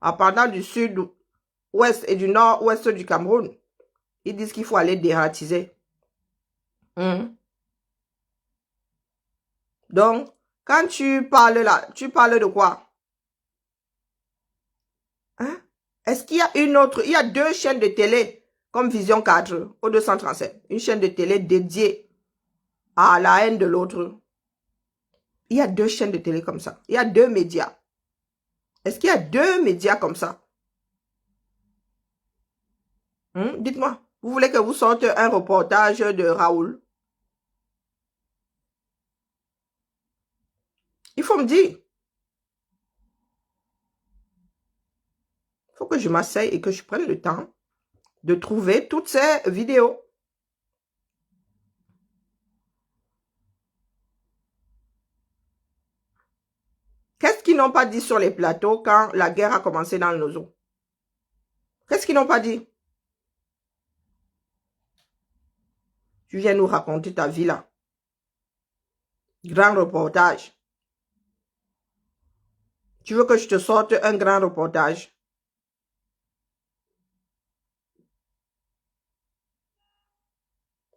En parlant du sud-ouest et du nord-ouest du Cameroun. Ils disent qu'il faut aller dératiser. Donc, quand tu parles là, tu parles de quoi? Hein? Est-ce qu'il y a il y a deux chaînes de télé comme Vision 4 au 237. Une chaîne de télé dédiée à la haine de l'autre. Il y a deux chaînes de télé comme ça. Il y a deux médias. Est-ce qu'il y a deux médias comme ça? Dites-moi. Vous voulez que vous sorte un reportage de Raoul? Il faut me dire. Il faut que je m'asseye et que je prenne le temps de trouver toutes ces vidéos. Qu'est-ce qu'ils n'ont pas dit sur les plateaux quand la guerre a commencé dans le Nozo? Qu'est-ce qu'ils n'ont pas dit? Tu viens nous raconter ta vie là. Grand reportage. Tu veux que je te sorte un grand reportage?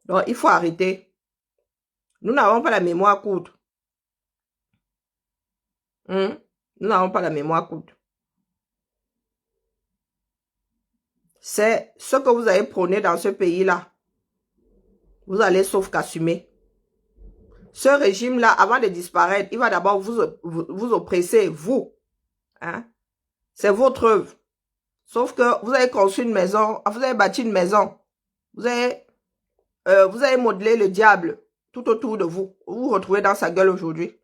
Donc, il faut arrêter. Nous n'avons pas la mémoire courte. Nous n'avons pas la mémoire courte. c'est ce que vous avez prôné dans ce pays-là. Vous allez sauf qu'assumer. Ce régime-là, avant de disparaître, il va d'abord vous oppresser, vous. Hein? C'est votre œuvre. Sauf que vous avez construit une maison, vous avez bâti une maison. Vous avez modelé le diable tout autour de vous. Vous vous retrouvez dans sa gueule aujourd'hui.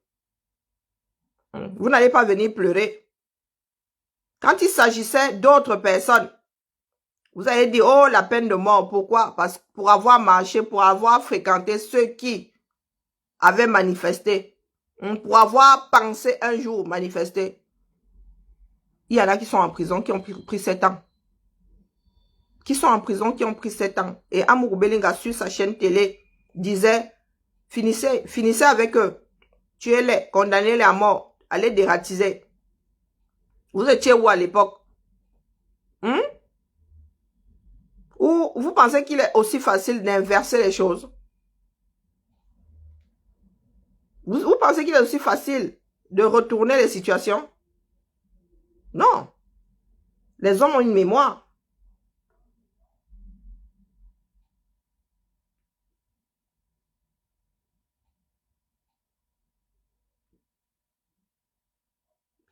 Vous n'allez pas venir pleurer. Quand il s'agissait d'autres personnes, vous avez dit, oh, la peine de mort. Pourquoi? Parce que pour avoir marché, pour avoir fréquenté ceux qui avaient manifesté, pour avoir pensé un jour manifester. Il y en a qui sont en prison, qui ont pris 7 ans. Qui sont en prison, qui ont pris 7 ans. Et Amourou Belinga, sur sa chaîne télé, disait, finissez avec eux. Tuez-les, condamnez-les à mort, allez dératiser. Vous étiez où à l'époque? Ou vous pensez qu'il est aussi facile d'inverser les choses? Vous pensez qu'il est aussi facile de retourner les situations? Non. Les hommes ont une mémoire.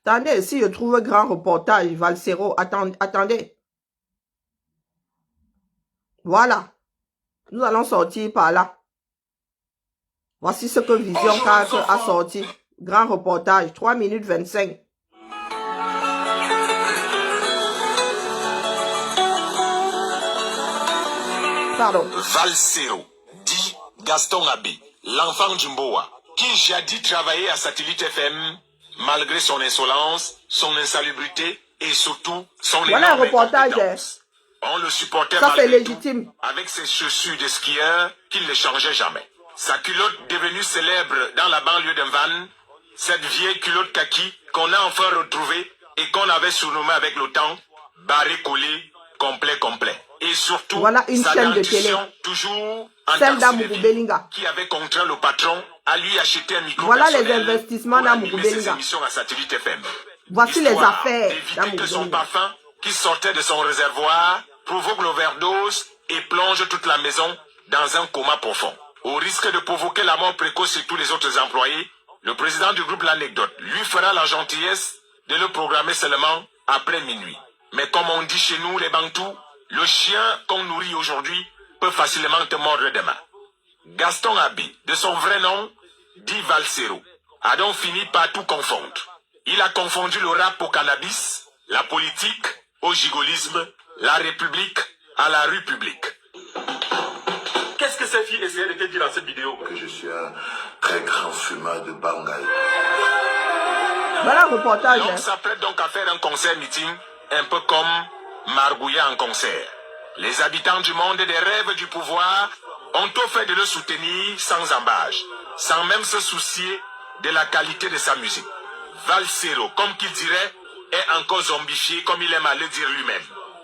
Attendez, si je trouve un grand reportage, Valsero, attendez. Voilà. Nous allons sortir par là. Voici ce que Vision 4 a sorti. Grand reportage, 3 minutes 25. Pardon. Valsero, dit Gaston Abbé, l'enfant du Mboa, qui jadis travaillait à Satellite FM, malgré son insolence, son insalubrité et surtout son voilà un reportage. On le supportait ça c'est malgré légitime. tout, avec ses chaussures de skieur qu'il ne changeait jamais. Sa culotte devenue célèbre dans la banlieue de Vannes, cette vieille culotte kaki qu'on a enfin retrouvée et qu'on avait surnommée avec le temps, barré collé, complet. Et surtout, voilà une sa chaîne de télé, toujours en celle d'Amourou Belinga, qui avait contraint le patron à lui acheter un micro voilà les personnel investissements d'Amourou Belinga. À Satellite FM. Voici les affaires d'Amourou que son parfum qui sortait de son réservoir provoque l'overdose et plonge toute la maison dans un coma profond. Au risque de provoquer la mort précoce chez tous les autres employés, le président du groupe L'Anecdote lui fera la gentillesse de le programmer seulement après minuit. Mais comme on dit chez nous les Bantous, le chien qu'on nourrit aujourd'hui peut facilement te mordre demain. Gaston Abbé, de son vrai nom, dit Valsero, a donc fini par tout confondre. Il a confondu le rap au cannabis, la politique au gigolisme, la République à la rue publique. Qu'est-ce que cette fille essayait de te dire dans cette vidéo? Que je suis un très grand fumeur de Bangal. Voilà un reportage. On s'apprête donc à faire un concert-meeting, un peu comme Margouillat en concert. Les habitants du monde et des rêves du pouvoir ont tout fait de le soutenir sans embâche, sans même se soucier de la qualité de sa musique. Valsero, comme qu'il dirait, est encore zombifié comme il aime à le dire lui-même.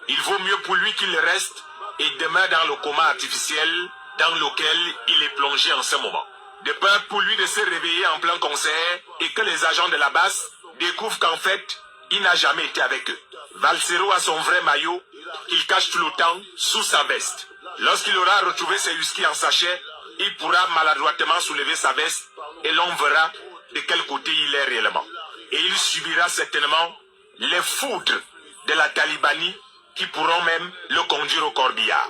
Il vaut mieux pour lui qu'il reste et demeure dans le coma artificiel dans lequel il est plongé en ce moment. De peur pour lui de se réveiller en plein concert et que les agents de la basse découvrent qu'en fait, il n'a jamais été avec eux. Valsero a son vrai maillot qu'il cache tout le temps sous sa veste. Lorsqu'il aura retrouvé ses whisky en sachet, il pourra maladroitement soulever sa veste et l'on verra de quel côté il est réellement. Et il subira certainement les foudres de la Talibanie qui pourront même le conduire au corbillard.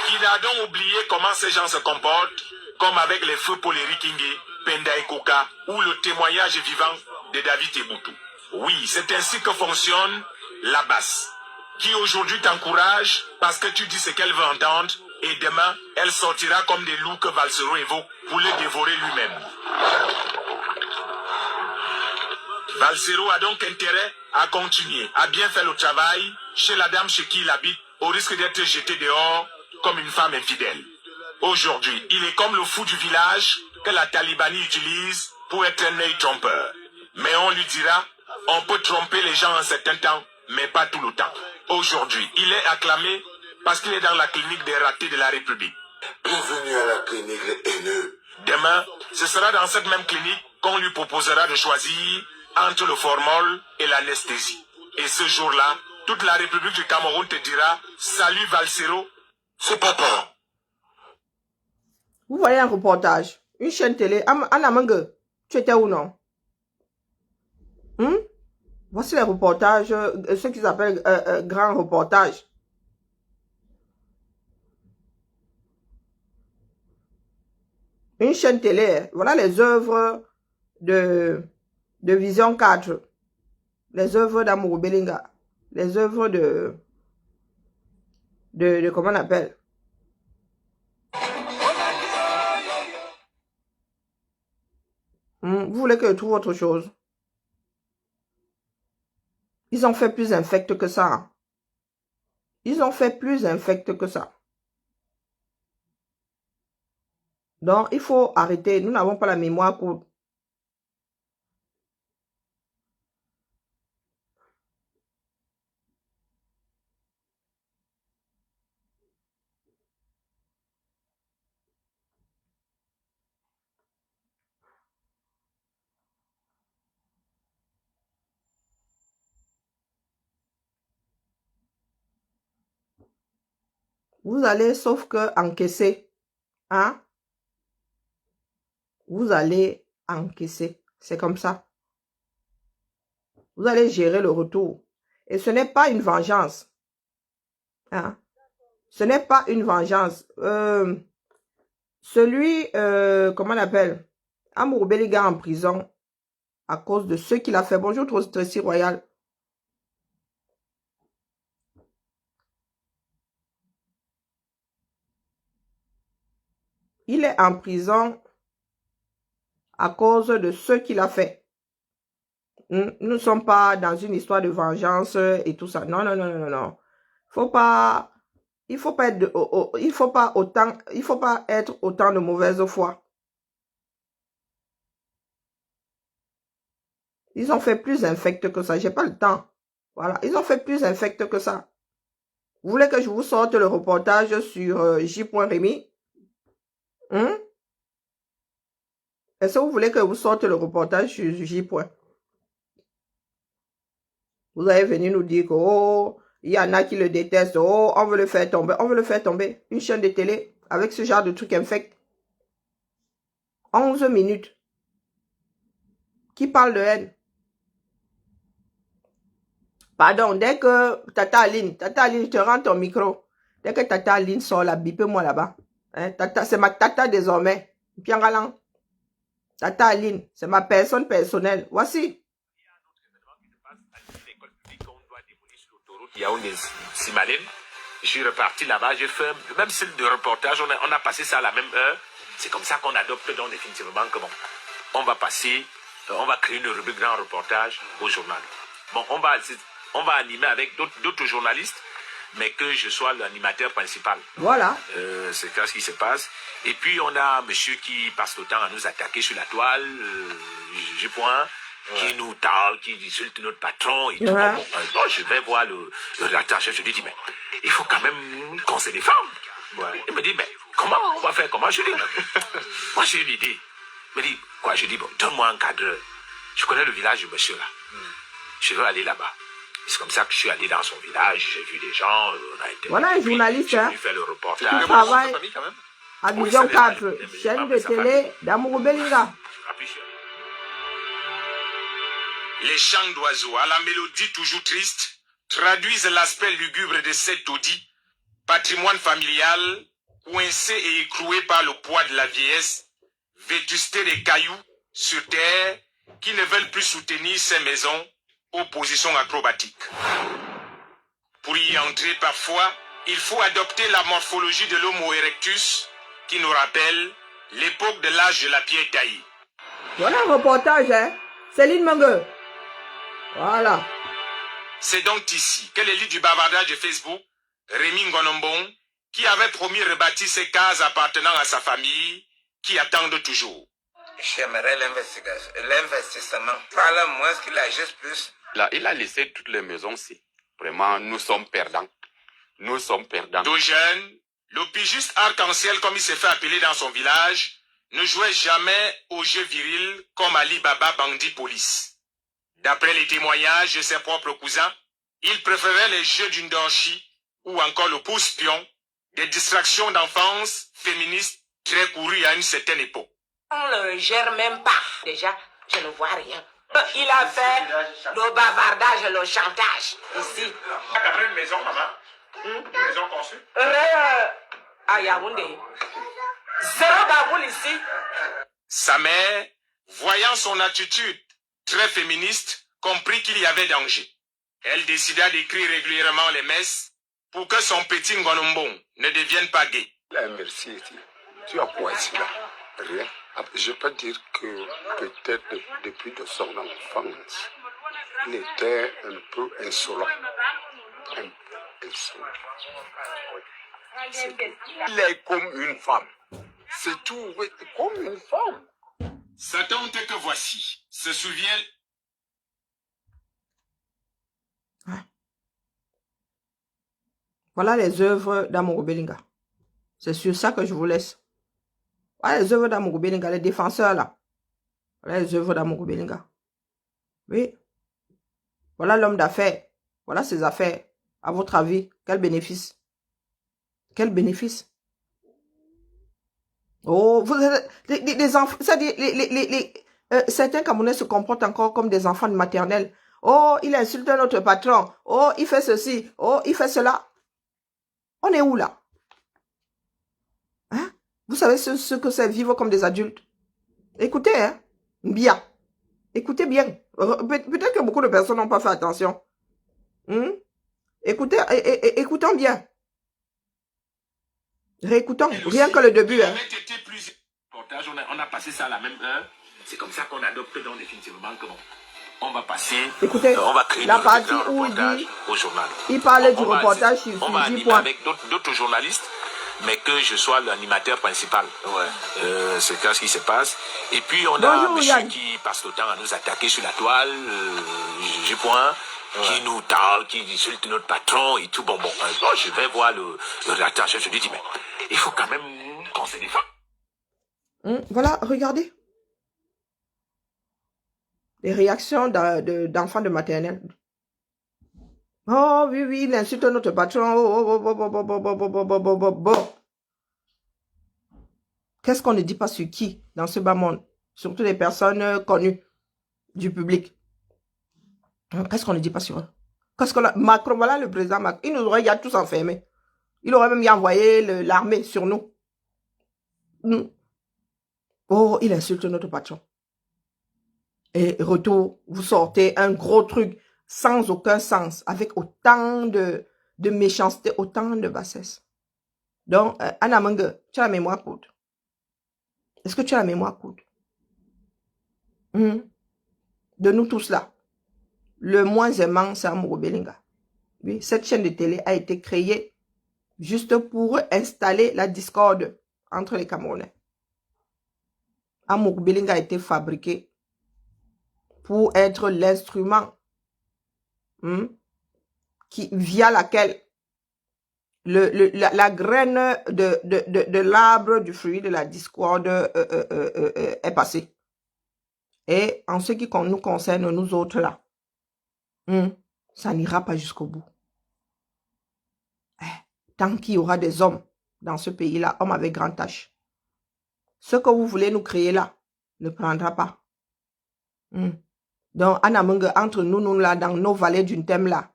Qui n'a donc oublié comment ces gens se comportent, comme avec les feux Poléri Kingé, Penda et Koka, ou le témoignage vivant de David Eboutou. Oui, c'est ainsi que fonctionne la basse, qui aujourd'hui t'encourage parce que tu dis ce qu'elle veut entendre, et demain, elle sortira comme des loups que Valsero évoque pour le dévorer lui-même. Valsero a donc intérêt à continuer, à bien faire le travail chez la dame chez qui il habite, au risque d'être jeté dehors comme une femme infidèle. Aujourd'hui, il est comme le fou du village que la Talibanie utilise pour être un œil trompeur. Mais on lui dira, on peut tromper les gens en certain temps, mais pas tout le temps. Aujourd'hui, il est acclamé parce qu'il est dans la clinique des ratés de la République. Bienvenue à la clinique Les Haineux. Demain, ce sera dans cette même clinique qu'on lui proposera de choisir entre le formol et l'anesthésie. Et ce jour-là, toute la République du Cameroun te dira « Salut Valsero, c'est papa ». Vous voyez un reportage, une chaîne télé. Anna Mange, tu étais où non? Voici les reportages, ce qu'ils appellent grand reportage. Une chaîne télé, voilà les œuvres de Vision 4, les œuvres d'Amourou Belinga, les œuvres de comment on appelle? Vous voulez que je trouve autre chose? Ils ont fait plus infect que ça. Ils ont fait plus infect que ça. Donc, il faut arrêter. Nous n'avons pas la mémoire courte. Vous allez, sauf que encaisser. Hein? Vous allez encaisser. C'est comme ça. Vous allez gérer le retour. Et ce n'est pas une vengeance. Hein? Ce n'est pas une vengeance. Comment on appelle? Amourou Belinga en prison à cause de ce qu'il a fait. Bonjour, Tracy Royal. Il est en prison à cause de ce qu'il a fait. Nous ne sommes pas dans une histoire de vengeance et tout ça. Non, non, non, non, non. Il faut pas être autant de mauvaise foi. Ils ont fait plus infect que ça. J'ai pas le temps. Voilà. Ils ont fait plus infect que ça. Vous voulez que je vous sorte le reportage sur J.Rémi? Est-ce que vous voulez que je vous sorte le reportage sur J. Vous allez venir nous dire que, oh, il y en a qui le détestent. Oh, on veut le faire tomber. On veut le faire tomber. Une chaîne de télé avec ce genre de truc infect. 11 minutes. Qui parle de haine? Pardon, dès que Tata Aline, je te rends ton micro. Dès que Tata Aline sort là, bipez-moi là-bas. Hein, c'est ma tata désormais. Pierre Galant. Tata Aline, c'est ma personne personnelle. Voici. Simalène, je suis reparti là-bas, j'ai fait le même style de reportage, on a passé ça à la même heure. C'est comme ça qu'on adopte donc définitivement que bon, on va créer une rubrique grand reportage au journal. Bon, on va animer avec d'autres journalistes, mais que je sois l'animateur principal. Voilà. C'est ça ce qui se passe. Et puis on a monsieur qui passe le temps à nous attaquer sur la toile, qui nous parle, qui insulte notre patron et tout. Bon, je vais voir le rédacteur chef, je lui dis, mais il faut quand même qu'on se défende. Il me dit, mais comment on va faire? Comment? Je dis, moi j'ai une idée. Il me dit, quoi? Je dis, bon, donne-moi un cadreur. Je connais le village du monsieur là. Je veux aller là-bas. C'est comme ça que je suis allé dans son village, j'ai vu des gens, on a été... Voilà un journaliste, hein, fait le reportage. qui travaille à Vision 4, chaîne de télé d'Amourou Belinga. Les chants d'oiseaux, à la mélodie toujours triste, traduisent l'aspect lugubre de cet taudis, patrimoine familial, coincé et écroué par le poids de la vieillesse, vétusté des cailloux sur terre, qui ne veulent plus soutenir ces maisons aux positions acrobatiques. Pour y entrer parfois, il faut adopter la morphologie de l'Homo erectus, qui nous rappelle l'époque de l'âge de la pierre taillée. Voilà un reportage, hein. Céline Mange. Voilà. C'est donc ici que l'élite du bavardage de Facebook, Rémi Ngonombong, qui avait promis rebâtir ces cases appartenant à sa famille, qui attendent toujours. J'aimerais l'investissement. Par là, moins qu'il agisse plus. Là, il a laissé toutes les maisons-ci. Vraiment, nous sommes perdants. Nous sommes perdants. Tout jeune, le pigiste arc-en-ciel, comme il s'est fait appeler dans son village, ne jouait jamais au jeu viril comme Ali Baba Bandit Police. D'après les témoignages de ses propres cousins, Il préférait les jeux d'une donchi ou encore le pouce-pion, des distractions d'enfance féministes très courues à une certaine époque. On ne le gère même pas. Déjà, je ne vois rien. Il a fait le bavardage et le chantage ici. T'as une maison, maman? Une maison conçue? À Yaoundé. Zéro baboule ici. Sa mère, voyant son attitude très féministe, comprit qu'il y avait danger. Elle décida d'écrire régulièrement les messes pour que son petit Ngonombon ne devienne pas gay. Là, merci. Tu as quoi ici là? Rien. Je peux dire que peut-être depuis de son enfance, il était un peu insolent. Un peu insolent. Il est comme une femme. C'est tout, oui, comme une femme. Sa tante que voici se souvient... Voilà les œuvres d'Amogo Belinga. C'est sur ça que je vous laisse. Voilà les œuvres d'Amogo Belinga, les défenseurs là. Voilà les œuvres d'Amogo Belinga. Oui. Voilà l'homme d'affaires. Voilà ses affaires. À votre avis, quel bénéfice? Quel bénéfice? Oh, vous les enfants, c'est-à-dire certains Camerounais se comportent encore comme des enfants de maternelle. Oh, il insulte notre patron. Oh, il fait ceci. Oh, il fait cela. On est où là? Hein? Vous savez ce que c'est vivre comme des adultes? Écoutez, hein? Bien. Écoutez bien. Peut-être que beaucoup de personnes n'ont pas fait attention. Écoutez, écoutons bien. Réécoutons. Rien que le début. Hein? On a passé ça à la même heure. C'est comme ça qu'on adopte donc définitivement que bon. On va passer, écoutez, on va créer la partie où il dit, au journal. Il parlait du reportage sur on va animer avec d'autres journalistes, mais que je sois l'animateur principal. Ouais. C'est ce qui se passe. Et puis on a un monsieur qui passe le temps à nous attaquer sur la toile, qui nous parle, qui insulte notre patron et tout. Bon, je vais voir le rédacteur. Je lui dis, mais il faut quand même qu'on se défende. Voilà, regardez. Les réactions d'enfants de maternelle. Oh, oui, il insulte notre patron. Qu'est-ce qu'on ne dit pas sur qui dans ce bas monde? Surtout les personnes connues du public. Qu'est-ce qu'on ne dit pas sur eux? Qu'est-ce qu'on a? Macron, voilà le président Macron. Il nous aurait tous enfermés. Il aurait même envoyé l'armée sur nous. Oh, il insulte notre patron. Et retour, vous sortez un gros truc sans aucun sens, avec autant de méchanceté, autant de bassesse. Donc, Anna Mange, tu as la mémoire courte. Est-ce que tu as la mémoire courte? De nous tous là, le moins aimant, c'est Amogo Belinga. Oui, cette chaîne de télé a été créée juste pour installer la discorde entre les Camerounais. Amogo Belinga a été fabriqué pour être l'instrument via laquelle la graine de l'arbre du fruit de la discorde est passée. Et en ce qui nous concerne, nous autres là, ça n'ira pas jusqu'au bout. Tant qu'il y aura des hommes dans ce pays-là, hommes avec grand H, ce que vous voulez nous créer là ne prendra pas. Donc, Anna Mange, entre nous là, dans nos vallées d'une thème là,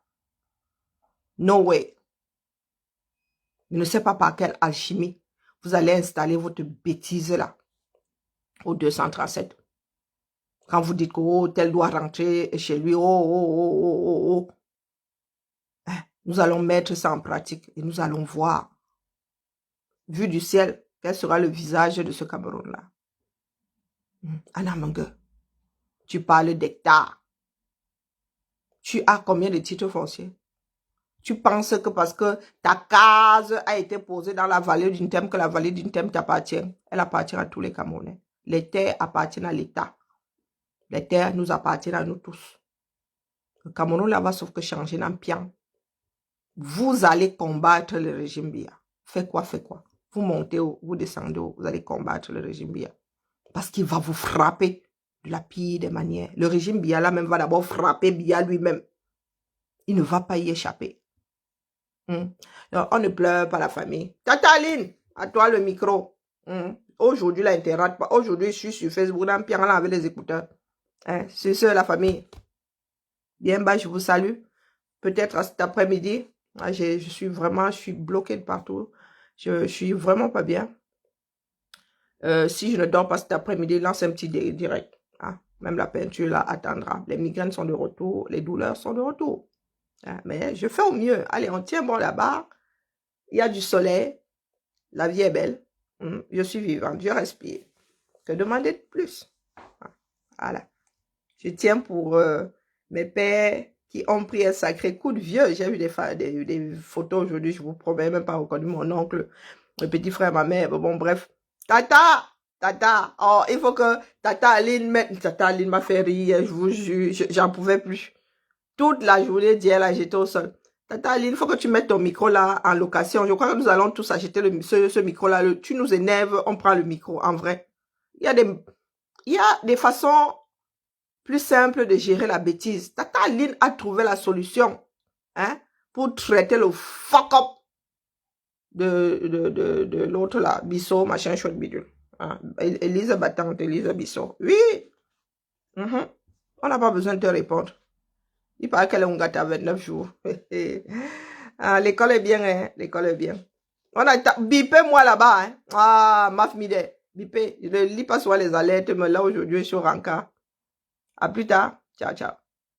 no way. Je ne sais pas par quelle alchimie vous allez installer votre bêtise là, au 237. Quand vous dites que oh, tel doit rentrer chez lui, nous allons mettre ça en pratique et nous allons voir, vu du ciel, quel sera le visage de ce Cameroun là. Anna Mange. Tu parles d'hectares. Tu as combien de titres fonciers? Tu penses que parce que ta case a été posée dans la vallée d'une thème, que la vallée d'une thème t'appartient? Elle appartient à tous les Camerounais. Les terres appartiennent à l'État. Les terres nous appartiennent à nous tous. Le Cameroun là-bas, sauf que changer d'un pian. Vous allez combattre le régime Biya. Faites quoi? Vous montez ou vous descendez ou vous allez combattre le régime Biya. Parce qu'il va vous frapper de la pire des manières. Le régime Biya là même va d'abord frapper Biya lui-même. Il ne va pas y échapper. Non, on ne pleure pas la famille. Tata Aline, à toi le micro. Aujourd'hui, l'Internet, aujourd'hui, je suis sur Facebook, dans Pierre avec les écouteurs. C'est ça, la famille. Bien bas, je vous salue. Peut-être cet après-midi. Je suis bloqué de partout. Je suis vraiment pas bien. Si je ne dors pas cet après-midi, lance un petit direct. Même la peinture, là, attendra. Les migraines sont de retour. Les douleurs sont de retour. Mais je fais au mieux. Allez, on tient bon là-bas. Il y a du soleil. La vie est belle. Je suis vivante. Je respire. Que demander de plus? Voilà. Je tiens pour mes pères qui ont pris un sacré coup de vieux. J'ai vu des photos aujourd'hui. Je vous promets, même pas reconnu mon oncle, le petit frère, ma mère. Bon, bref. Tata. Oh, il faut que Tata Aline m'a fait rire. Je vous jure, j'en pouvais plus. Toute la journée d'hier, là, j'étais au sol. Tata Aline, il faut que tu mettes ton micro là en location. Je crois que nous allons tous acheter ce micro-là. Tu nous énerves, on prend le micro, en vrai. Il y a des façons plus simples de gérer la bêtise. Tata Aline a trouvé la solution pour traiter le fuck-up de l'autre là, Bissot, machin, chouette bidule. Elisa Battante, Elisa Bissot. Oui. On n'a pas besoin de te répondre. Il paraît qu'elle est un gâteau à 29 jours. L'école est bien, hein. L'école est bien. On a bipé moi là-bas, hein. Maf Mide. Bipé. Je ne lis pas souvent les alertes, mais là aujourd'hui, je suis au rencard. À plus tard. Ciao, ciao.